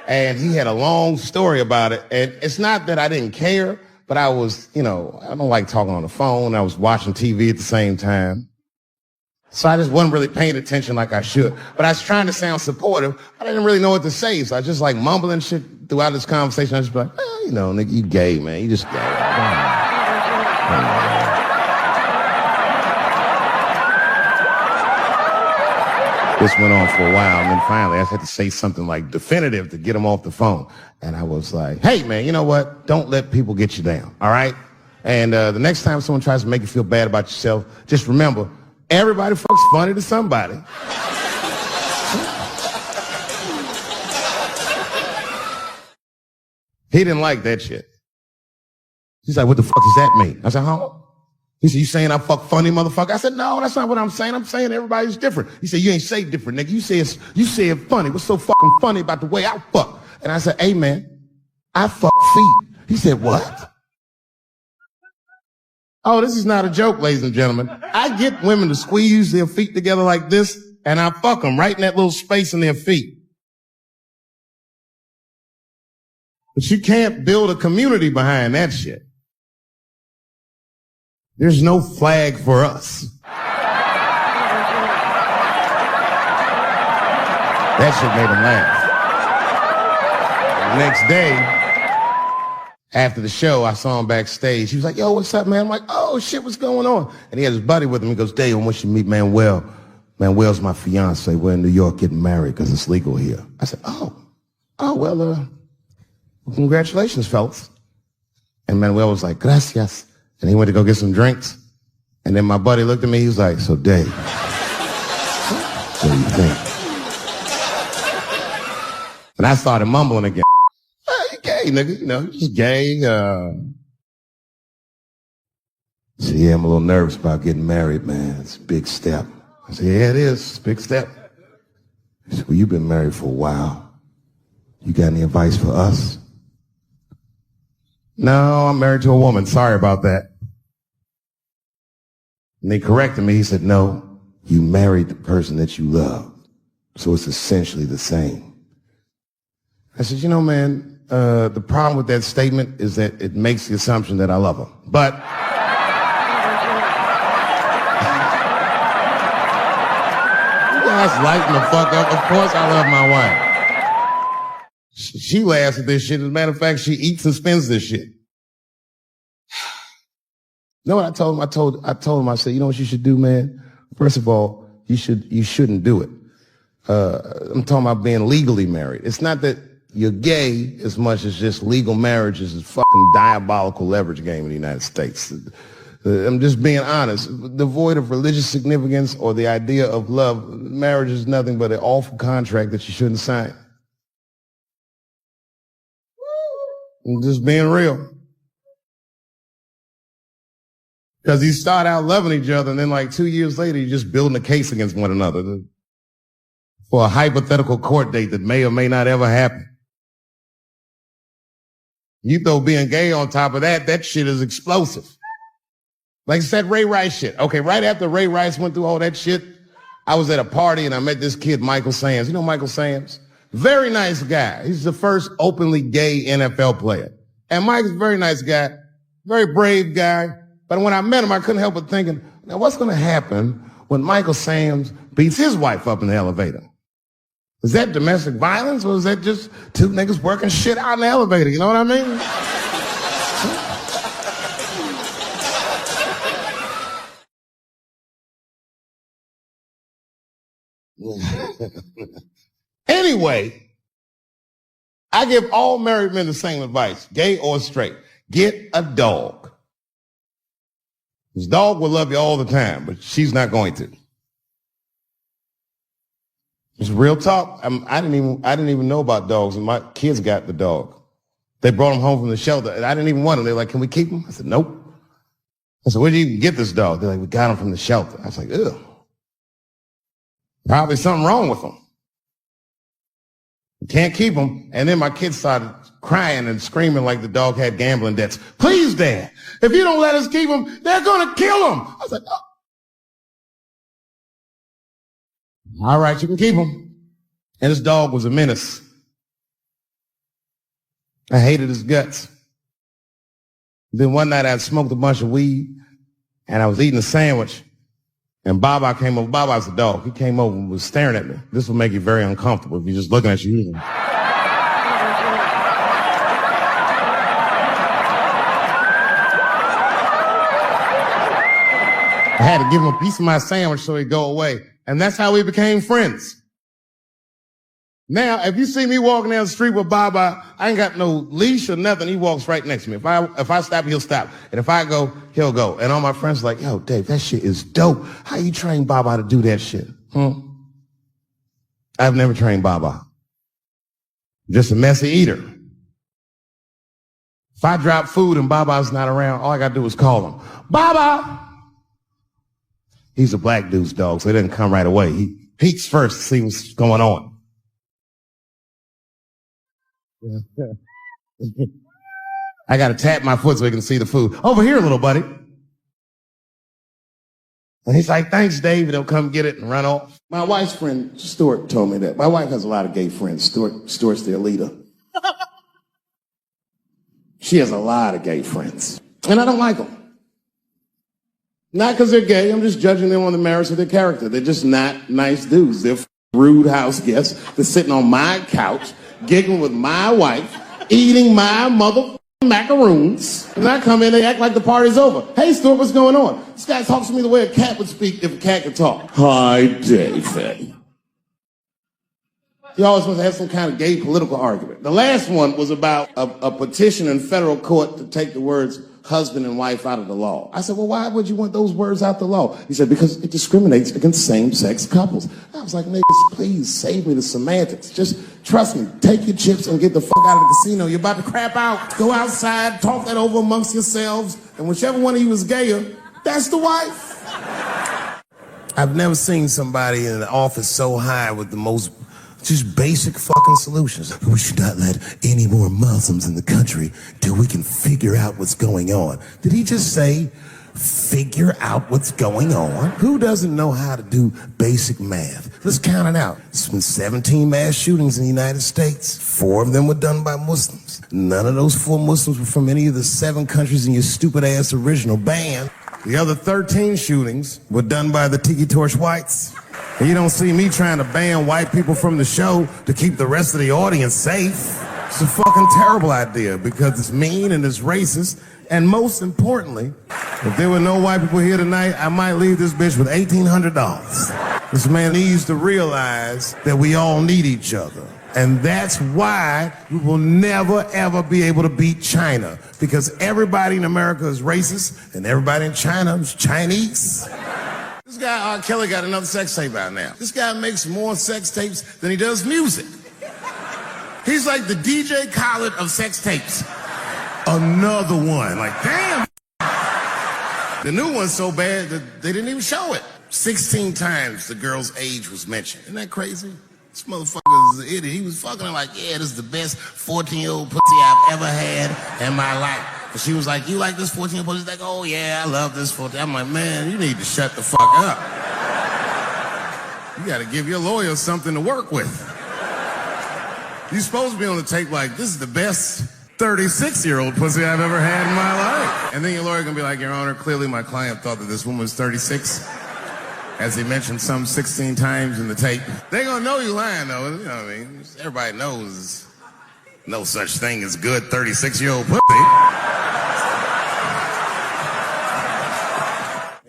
[SPEAKER 12] And he had a long story about it. And it's not that I didn't care, but I was, I don't like talking on the phone. I was watching TV at the same time. So I just wasn't really paying attention like I should. But I was trying to sound supportive. I didn't really know what to say. So I just like mumbling shit throughout this conversation. I was just like, nigga, you gay, man. You just gay. This went on for a while, and then finally I had to say something like definitive to get him off the phone. And I was like, hey, man, you know what? Don't let people get you down, all right? And the next time someone tries to make you feel bad about yourself, just remember, everybody fucks funny to somebody. He didn't like that shit. He's like, what the fuck does that mean? I said, huh? He said, you saying I fuck funny, motherfucker? I said, no, that's not what I'm saying. I'm saying everybody's different. He said, you ain't say different, nigga. You say it funny. What's so fucking funny about the way I fuck? And I said, hey, man, I fuck feet. He said, what? Oh, this is not a joke, ladies and gentlemen. I get women to squeeze their feet together like this, and I fuck them right in that little space in their feet. But you can't build a community behind that shit. There's no flag for us. That shit made him laugh. The next day, after the show, I saw him backstage. He was like, yo, what's up, man? I'm like, oh, shit, what's going on? And he had his buddy with him. He goes, Dave, I want you to meet Manuel. Manuel's my fiance. We're in New York getting married because it's legal here. I said, well, Congratulations, fellas. And Manuel was like, gracias. And he went to go get some drinks. And then my buddy looked at me, he was like, so Dave, what do you think? And I started mumbling again. You gay, nigga, you know, just gay. So yeah, I'm a little nervous about getting married, man. It's a big step. I said, yeah, it is. It's a big step. He said, well, you've been married for a while. You got any advice for us? No, I'm married to a woman. Sorry about that. And they corrected me. He said, no, you married the person that you love. So it's essentially the same. I said, you know, man, the problem with that statement is that it makes the assumption that I love her. But that's lighting the fuck up. Of course I love my wife. She laughs at this shit. As a matter of fact, she eats and spends this shit. You know what I told him? I told him, I said, you know what you should do, man? First of all, you shouldn't do it. I'm talking about being legally married. It's not that you're gay as much as just legal marriage is a fucking diabolical leverage game in the United States. I'm just being honest. Devoid of religious significance or the idea of love, marriage is nothing but an awful contract that you shouldn't sign. I'm just being real. Because you start out loving each other, and then like 2 years later, you're just building a case against one another for a hypothetical court date that may or may not ever happen. You throw being gay on top of that, that shit is explosive. Like I said, Ray Rice shit. Okay, right after Ray Rice went through all that shit, I was at a party and I met this kid, Michael Sams. You know Michael Sams? Very nice guy. He's the first openly gay NFL player. And Mike's a very nice guy, very brave guy. But when I met him, I couldn't help but thinking, now what's going to happen when Michael Sams beats his wife up in the elevator? Is that domestic violence or is that just two niggas working shit out in the elevator? You know what I mean? Anyway, I give all married men the same advice, gay or straight. Get a dog. His dog will love you all the time, but she's not going to. It's real talk. I didn't even know about dogs, and my kids got the dog. They brought him home from the shelter, and I didn't even want him. They're like, can we keep him? I said, nope. I said, where did you even get this dog? They're like, we got him from the shelter. I was like, ugh. Probably something wrong with him. You can't keep him. And then my kids started crying and screaming like the dog had gambling debts. Please, Dad, if you don't let us keep him, they're going to kill him. I was like, oh. All right, you can keep him. And this dog was a menace. I hated his guts. Then one night I smoked a bunch of weed and I was eating a sandwich. And Baba came over. Baba's the dog. He came over and was staring at me. This will make you very uncomfortable if he's just looking at you. I had to give him a piece of my sandwich so he'd go away. And that's how we became friends. Now, if you see me walking down the street with Baba, I ain't got no leash or nothing. He walks right next to me. If I stop, he'll stop. And if I go, he'll go. And all my friends are like, yo, Dave, that shit is dope. How you train Baba to do that shit? I've never trained Baba. Just a messy eater. If I drop food and Baba's not around, all I gotta do is call him. Baba! He's a black dude's dog, so he doesn't come right away. He peeks first to see what's going on. I gotta tap my foot so he can see the food. Over here, little buddy. And he's like, thanks, Dave. And he'll come get it and run off. My wife's friend, Stuart, told me that. My wife has a lot of gay friends. Stuart's their leader. She has a lot of gay friends. And I don't like them. Not because they're gay. I'm just judging them on the merits of their character. They're just not nice dudes. They're rude house guests. They're sitting on my couch, giggling with my wife, eating my mother macaroons. And I come in, they act like the party's over. Hey, Stuart, what's going on? This guy talks to me the way a cat would speak if a cat could talk. Hi, David. You always want to have some kind of gay political argument. The last one was about a petition in federal court to take the words husband and wife out of the law. I said, well, why would you want those words out the law? He said, because it discriminates against same-sex couples. I was like, niggas, please save me the semantics. Just trust me. Take your chips and get the fuck out of the casino. You're about to crap out. Go outside, talk that over amongst yourselves, and whichever one of you is gayer, that's the wife. I've never seen somebody in an office so high with the most just basic fucking solutions. We should not let any more Muslims in the country till we can figure out what's going on. Did he just say, figure out what's going on? Who doesn't know how to do basic math? Let's count it out. There's been 17 mass shootings in the United States. 4 of them were done by Muslims. None of those 4 Muslims were from any of the 7 countries in your stupid ass original band. The other 13 shootings were done by the Tiki Torch whites. And you don't see me trying to ban white people from the show to keep the rest of the audience safe. It's a fucking terrible idea because it's mean and it's racist. And most importantly, if there were no white people here tonight, I might leave this bitch with $1,800. This man needs to realize that we all need each other. And that's why we will never, ever be able to beat China. Because everybody in America is racist and everybody in China is Chinese. This guy, R. Kelly, got another sex tape out now. This guy makes more sex tapes than he does music. He's like the DJ Khaled of sex tapes. Another one. Like, damn. The new one's so bad that they didn't even show it. 16 times the girl's age was mentioned. Isn't that crazy? This motherfucker is an idiot. He was fucking her like, yeah, this is the best 14-year-old pussy I've ever had in my life. And she was like, you like this 14-year-old pussy? He's like, oh yeah, I love this 14. I'm like, man, you need to shut the fuck up. You gotta give your lawyer something to work with. You're supposed to be on the tape like, this is the best 36-year-old pussy I've ever had in my life. And then your lawyer gonna be like, Your Honor, clearly my client thought that this woman was 36. As he mentioned some 16 times in the tape. They gonna know you lying though, you know what I mean? Everybody knows no such thing as good 36-year-old pussy.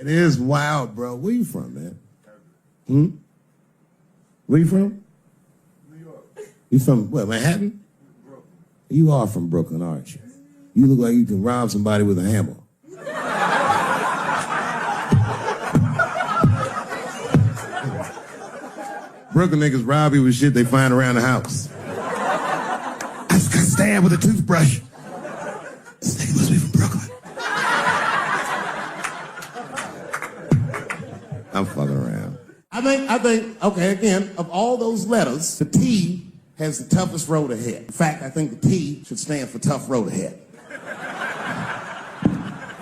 [SPEAKER 12] It is wild, bro. Where you from, man? Where you from? New York. You from, what, Manhattan? Brooklyn. You are from Brooklyn, aren't you? You look like you can rob somebody with a hammer. Brooklyn niggas rob you with shit they find around the house. I just got stabbed with a toothbrush. This nigga must be from Brooklyn. I'm fucking around. I think, okay, again, of all those letters, the T has the toughest road ahead. In fact, I think the T should stand for tough road ahead.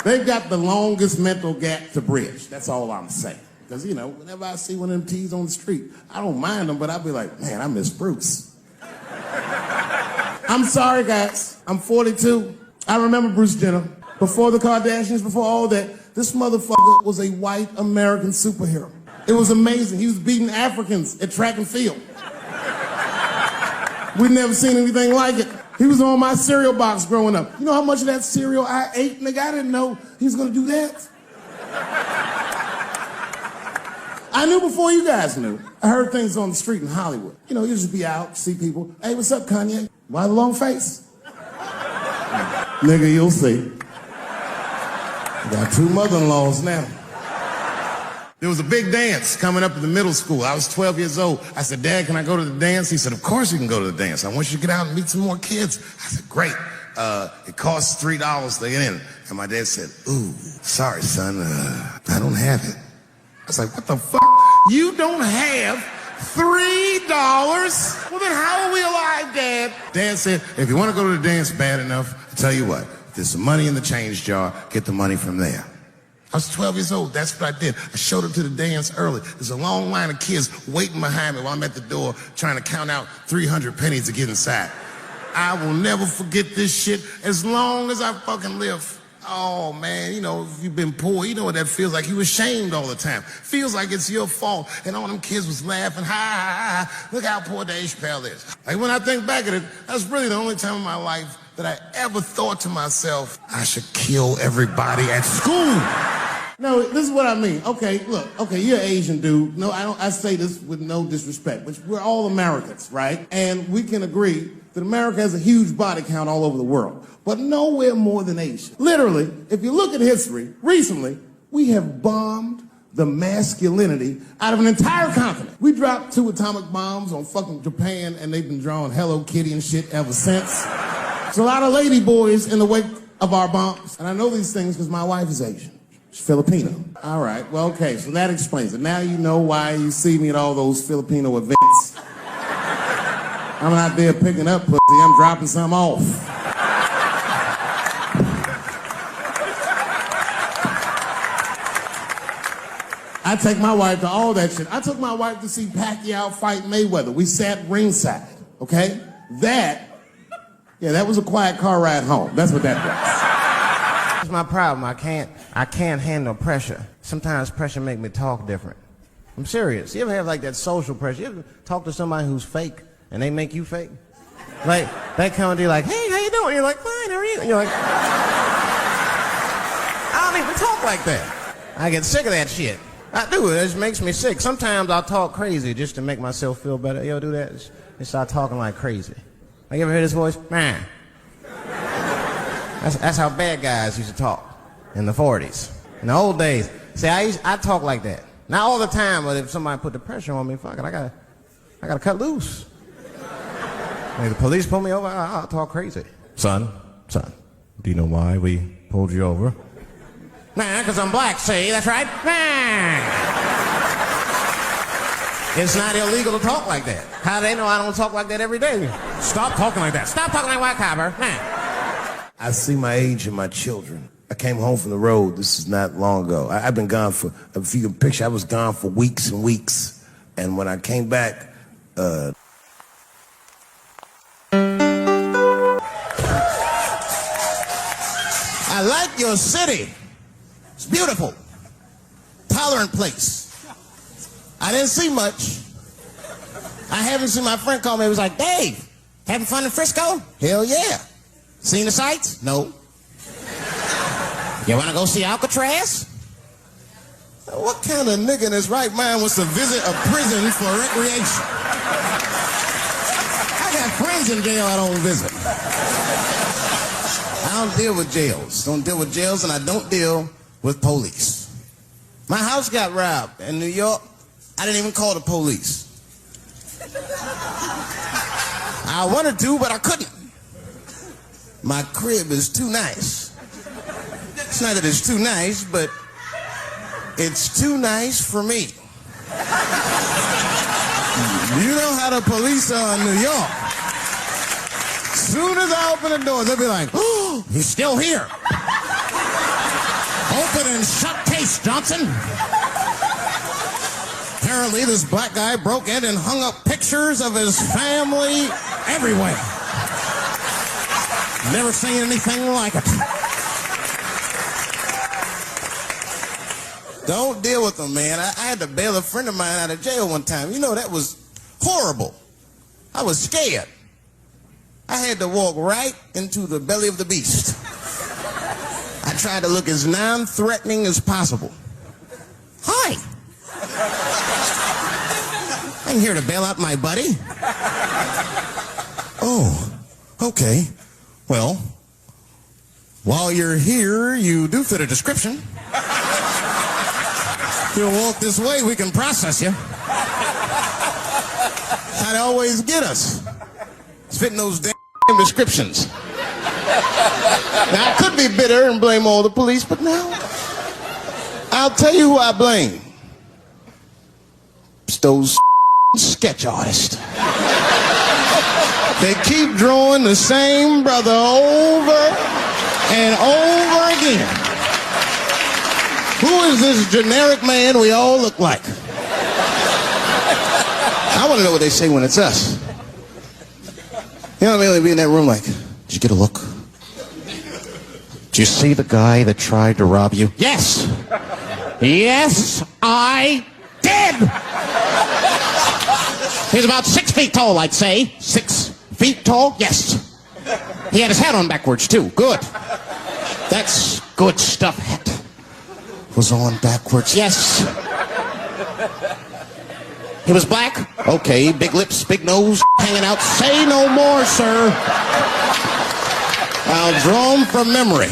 [SPEAKER 12] They've got the longest mental gap to bridge. That's all I'm saying. Because, you know, whenever I see one of them T's on the street, I don't mind them, but I'll be like, man, I miss Bruce. I'm sorry, guys. I'm 42. I remember Bruce Jenner. Before the Kardashians, before all that, this motherfucker was a white American superhero. It was amazing. He was beating Africans at track and field. We'd never seen anything like it. He was on my cereal box growing up. You know how much of that cereal I ate? Nigga, I didn't know he was gonna do that. I knew before you guys knew. I heard things on the street in Hollywood. You know, you just be out, see people. Hey, what's up, Kanye? Why the long face? Nigga, you'll see. I got 2 mother-in-laws now. There was a big dance coming up in the middle school. I was 12 years old. I said, Dad, can I go to the dance? He said, of course you can go to the dance. I want you to get out and meet some more kids. I said, great. It costs $3 to get in. And my dad said, ooh, sorry, son, I don't have it. I was like, what the fuck? You don't have $3? Well, then how are we alive, Dad? Dad said, if you want to go to the dance bad enough, I'll tell you what, there's some money in the change jar, get the money from there. I was 12 years old. That's what I did. I showed up to the dance early. There's a long line of kids waiting behind me while I'm at the door trying to count out 300 pennies to get inside. I will never forget this shit as long as I fucking live. Oh, man, you know, if you've been poor, you know what that feels like. You ashamed all the time. Feels like it's your fault. And all them kids was laughing, ha, ha, ha. Look how poor Dave Chappelle is. Like, when I think back at it, that's really the only time in my life that I ever thought to myself, I should kill everybody at school. No, this is what I mean. Okay, look. Okay, you're an Asian dude. No, I say this with no disrespect, but we're all Americans, right? And we can agree that America has a huge body count all over the world, but nowhere more than Asia. Literally, if you look at history, recently, we have bombed the masculinity out of an entire continent. We dropped 2 atomic bombs on fucking Japan, and they've been drawing Hello Kitty and shit ever since. There's a lot of lady boys in the wake of our bombs, and I know these things because my wife is Asian. She's Filipino. All right, well, okay, so that explains it. Now you know why you see me at all those Filipino events. I'm not there picking up pussy, I'm dropping some off. I take my wife to all that shit. I took my wife to see Pacquiao fight Mayweather. We sat ringside, okay? That was a quiet car ride home. That's what that was. That's my problem. I can't handle pressure. Sometimes pressure make me talk different. I'm serious. You ever have like that social pressure? You ever talk to somebody who's fake and they make you fake? Like, they come to you like, hey, how you doing? You're like, fine, how are you? And you're like, I don't even talk like that. I get sick of that shit. I do. It just makes me sick. Sometimes I'll talk crazy just to make myself feel better. You ever do that? Just start talking like crazy. Like, you ever hear this voice? Man. That's how bad guys used to talk in the 40s. In the old days. See, I talk like that. Not all the time, but if somebody put the pressure on me, fuck it, I gotta cut loose. If the police pull me over, I'll talk crazy. Son, do you know why we pulled you over? Nah, because I'm black, see? That's right. Nah. It's not illegal to talk like that. How do they know I don't talk like that every day? Stop talking like that. Stop talking like white copper. Nah. I see my age in my children. I came home from the road. This is not long ago. I've been gone for, if you can picture, I was gone for weeks and weeks. And when I came back, I like your city. It's beautiful. Tolerant place. I didn't see much. I haven't seen my friend call me. He was like, Dave, having fun in Frisco? Hell yeah. Seen the sights? No. You want to go see Alcatraz? What kind of nigga in his right mind wants to visit a prison for recreation? I got friends in jail I don't visit. I don't deal with jails. Don't deal with jails, and I don't deal with police. My house got robbed in New York. I didn't even call the police. I wanted to, but I couldn't. My crib is too nice. It's not that it's too nice, but it's too nice for me. You know how the police are in New York. As soon as I open the door, they'll be like, oh, he's still here. Open and shut case, Johnson. Apparently, this black guy broke in and hung up pictures of his family everywhere. Never seen anything like it. Don't deal with them, man. I had to bail a friend of mine out of jail one time. You know, that was horrible. I was scared. I had to walk right into the belly of the beast. I tried to look as non-threatening as possible. Hi. I'm here to bail out my buddy. Oh, okay. Well, while you're here, you do fit a description. If you'll walk this way, we can process you. How they always get us. It's fitting those damn descriptions. Now, I could be bitter and blame all the police, but no. I'll tell you who I blame. It's those sketch artists. They keep drawing the same brother over and over again. Who is this generic man we all look like? I want to know what they say when it's us. You know what I mean? They'd be in that room like, did you get a look? Did you see the guy that tried to rob you? Yes! Yes, I did! He's about 6 feet tall, I'd say. 6 feet tall? Yes. He had his hat on backwards, too. Good. That's good stuff, hat.
[SPEAKER 1] was on backwards. Yes. He was black? Okay, big lips, big nose, hanging out. Say no more, sir. I'll draw him from memory.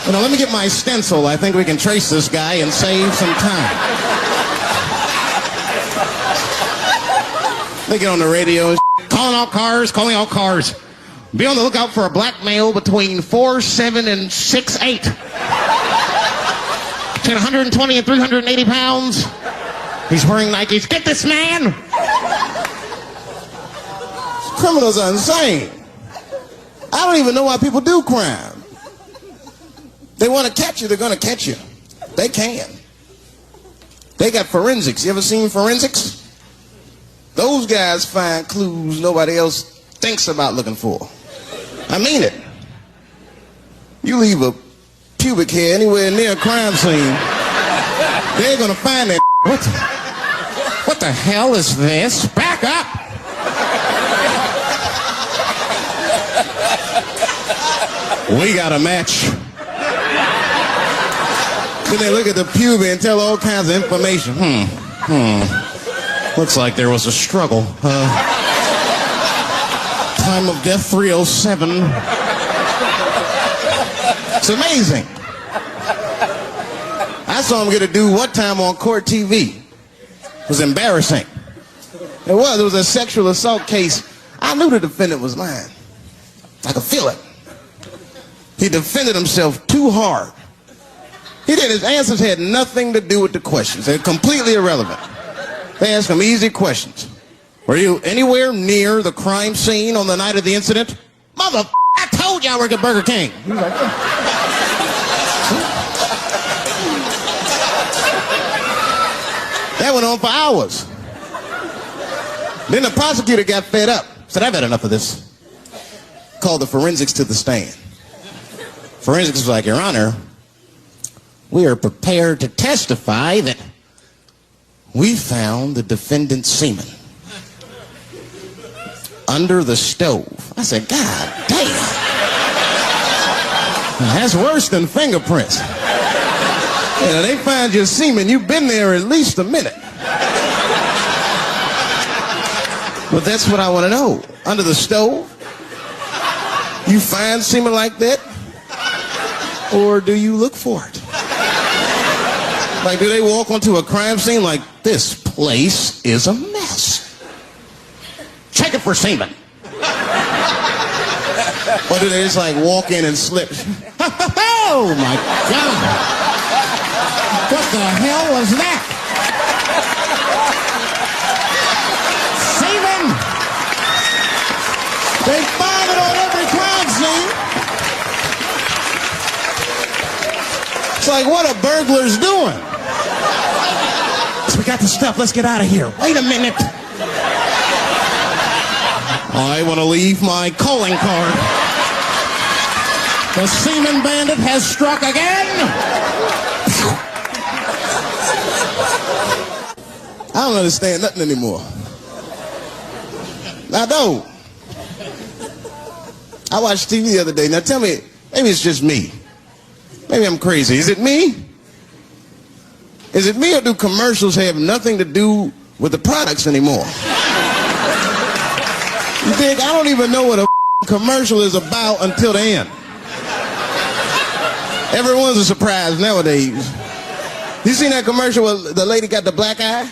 [SPEAKER 1] You know, let me get my stencil. I think we can trace this guy and save some time. They get on the radio, calling out cars, calling out cars. Be on the lookout for a black male between 4'7" and 6'8". Between 120 and 380 pounds. He's wearing Nikes. Get this man! Criminals are insane. I don't even know why people do crime. They want to catch you, they're going to catch you. They can. They got forensics. You ever seen forensics? Those guys find clues nobody else thinks about looking for. I mean it. You leave a pubic hair anywhere near a crime scene, they're going to find that. What the hell is this? Back up! We got a match. Then they look at the pubic and tell all kinds of information. Looks like there was a struggle. Time of death 307. It's amazing. I saw him get a dude one time on court TV. It was embarrassing. It was a sexual assault case. I knew the defendant was lying. I could feel it. He defended himself too hard. He did. His answers had nothing to do with the questions. They're completely irrelevant. They asked him easy questions. Were you anywhere near the crime scene on the night of the incident? Mother, I told you I work at Burger King. He was like, that went on for hours. Then the prosecutor got fed up. Said, I've had enough of this. Called the forensics to the stand. Forensics was like, Your Honor, we are prepared to testify that we found the defendant's semen under the stove. I said, God damn. That's worse than fingerprints. You know, they find your semen, you've been there at least a minute. But that's what I want to know. Under the stove? You find semen like that? Or do you look for it? Like, do they walk onto a crime scene like, this place is a mess? Check it for semen. Or do they just like walk in and slip? Oh my God. What the hell was that? Semen. They find it on every crime scene. It's like, what are burglars doing? We got the stuff. Let's get out of here. Wait a minute. I want to leave my calling card. The semen bandit has struck again. I don't understand nothing anymore. I don't. I watched TV the other day. Now tell me, maybe it's just me. Maybe I'm crazy. Is it me? Is it me, or do commercials have nothing to do with the products anymore? You think I don't even know what a commercial is about until the end. Everyone's a surprise nowadays. You seen that commercial where the lady got the black eye?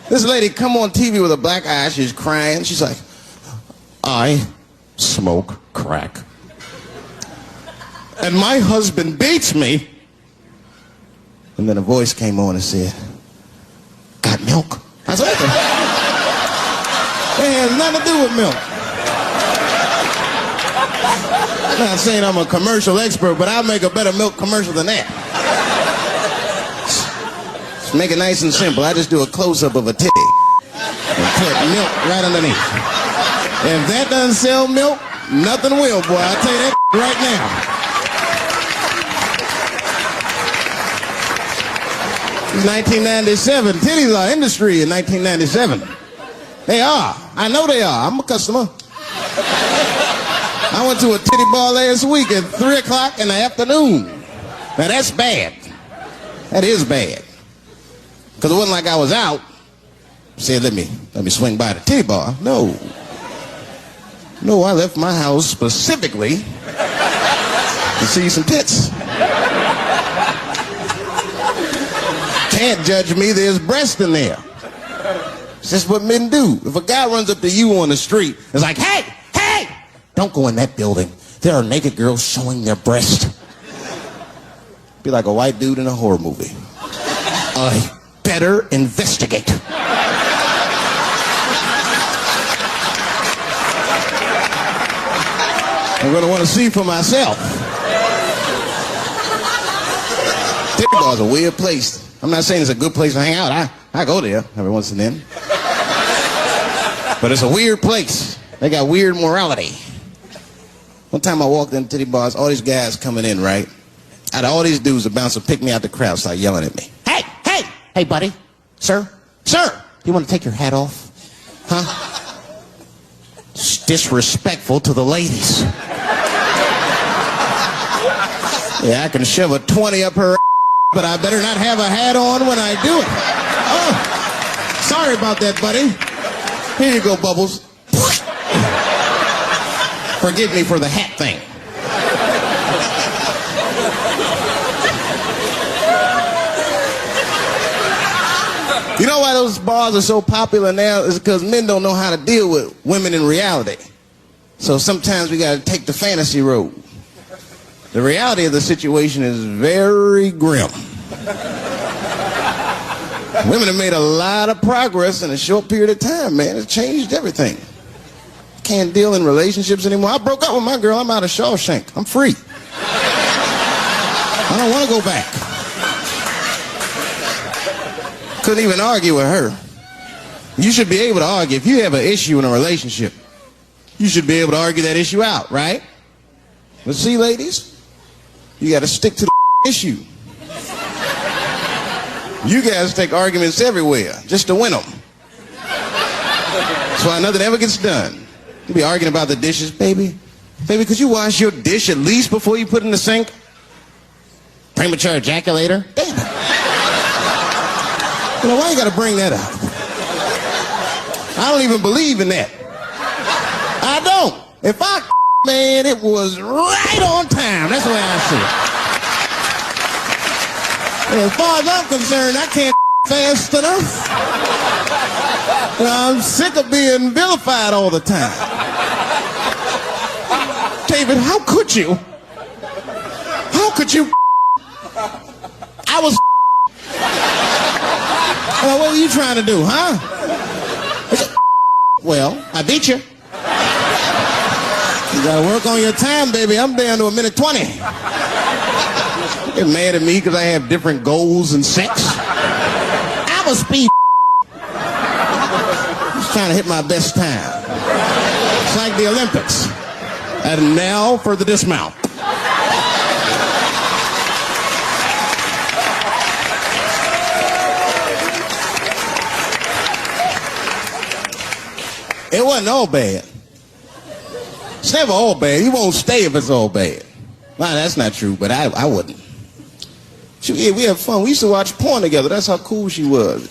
[SPEAKER 1] This lady come on TV with a black eye. She's crying. She's like, I smoke crack. And my husband beats me. And then a voice came on and said, got milk? I said, it has nothing to do with milk. I'm not saying I'm a commercial expert, but I'll make a better milk commercial than that. Just make it nice and simple. I just do a close-up of a titty and put milk right underneath. If that doesn't sell milk, nothing will, boy. I'll tell you that right now. 1997. Titties are industry in 1997. They are. I know they are. I'm a customer. I went to a titty bar last week at 3 o'clock in the afternoon. Now that's bad. That is bad. Because it wasn't like I was out, said, let me swing by the titty bar. No. No, I left my house specifically to see some tits. Can't judge me, there's breast in there. It's just what men do. If a guy runs up to you on the street, it's like, hey, don't go in that building. There are naked girls showing their breast. Be like a white dude in a horror movie. I better investigate. I'm going to want to see for myself. Titty bar's a weird place. I'm not saying it's a good place to hang out. I go there every once and then. But it's a weird place. They got weird morality. One time I walked in titty bars, all these guys coming in, right? Out of all these dudes, the bouncer picked me out the crowd, started yelling at me. Hey, buddy. Sir, you want to take your hat off? Huh? It's disrespectful to the ladies. Yeah, I can shove a 20 up her ass, but I better not have a hat on when I do it. Oh, sorry about that, buddy. Here you go, Bubbles. Forgive me for the hat thing. You know why those bars are so popular now? Is because men don't know how to deal with women in reality. So sometimes we got to take the fantasy road. The reality of the situation is very grim. Women have made a lot of progress in a short period of time, man. It's changed everything. Can't deal in relationships anymore. I broke up with my girl. I'm out of Shawshank. I'm free. I don't want to go back. Couldn't even argue with her. You should be able to argue. If you have an issue in a relationship, you should be able to argue that issue out, right? But see, ladies, you got to stick to the issue. You guys take arguments everywhere just to win them. That's why nothing ever gets done. You be arguing about the dishes. Baby, could you wash your dish at least before you put it in the sink? Premature ejaculator? Damn it. You know, why you got to bring that up? I don't even believe in that. I don't. If I man, it was right on time. That's the way I see it. And as far as I'm concerned, I can't fast enough. I'm sick of being vilified all the time. David, how could you? How could you? I was. Well, what were you trying to do, huh? Well, I beat you. You gotta work on your time, baby. I'm down to 1:20. You're mad at me because I have different goals and sex. I'm a speed. Just trying to hit my best time. It's like the Olympics. And now for the dismount. It wasn't all bad. It's never all bad. You won't stay if it's all bad. Well, that's not true, but I wouldn't. We had fun. We used to watch porn together. That's how cool she was.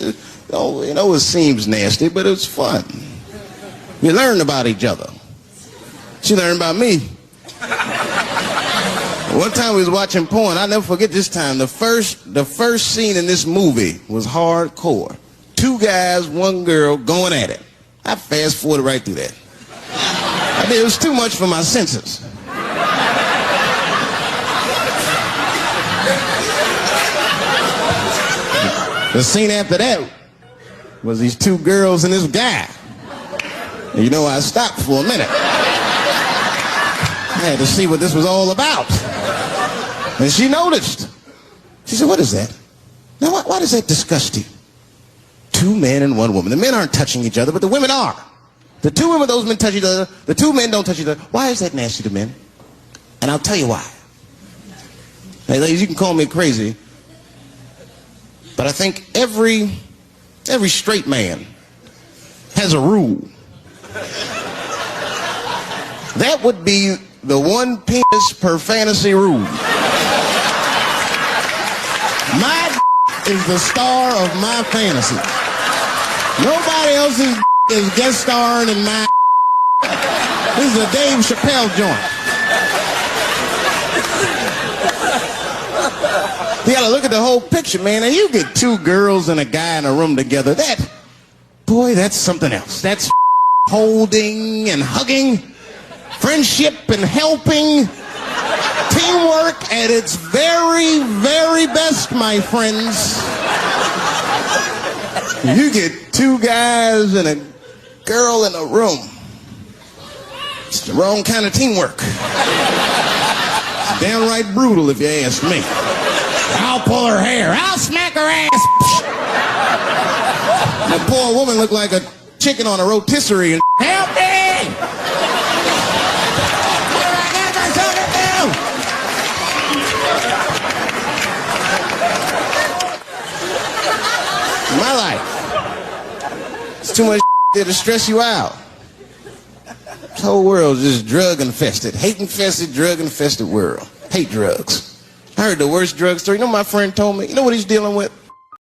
[SPEAKER 1] You know, it seems nasty, but it was fun. We learned about each other. She learned about me. One time we was watching porn. I'll never forget this time. The first scene in this movie was hardcore. 2 guys, 1 girl going at it. I fast forwarded right through that. I mean, it was too much for my senses. The scene after that was these 2 girls and this guy. And you know, I stopped for a minute. I had to see what this was all about. And she noticed. She said, what is that? Now, why does that disgust you? 2 men and 1 woman. The men aren't touching each other, but the women are. The 2 women, those men touch each other. The 2 men don't touch each other. Why is that nasty to men? And I'll tell you why. Hey, ladies, you can call me crazy, but I think every straight man has a rule. That would be the 1 penis per fantasy rule.
[SPEAKER 12] is the star of my fantasy. Nobody else is guest starring in my. This is a Dave Chappelle joint. You gotta look at the whole picture, man. And you get two girls and a guy in a room together. That's something else. That's holding and hugging, friendship and helping, teamwork at its very, very best, my friends. You get two guys and a girl in a room. It's the wrong kind of teamwork. It's downright brutal if you ask me. I'll pull her hair. I'll smack her ass. The poor woman looked like a chicken on a rotisserie and help me! What do I got myself into? My life. It's too much there to stress you out. This whole world's just drug infested, hate infested, drug infested world. Hate drugs. I heard the worst drug story. You know what my friend told me? You know what he's dealing with?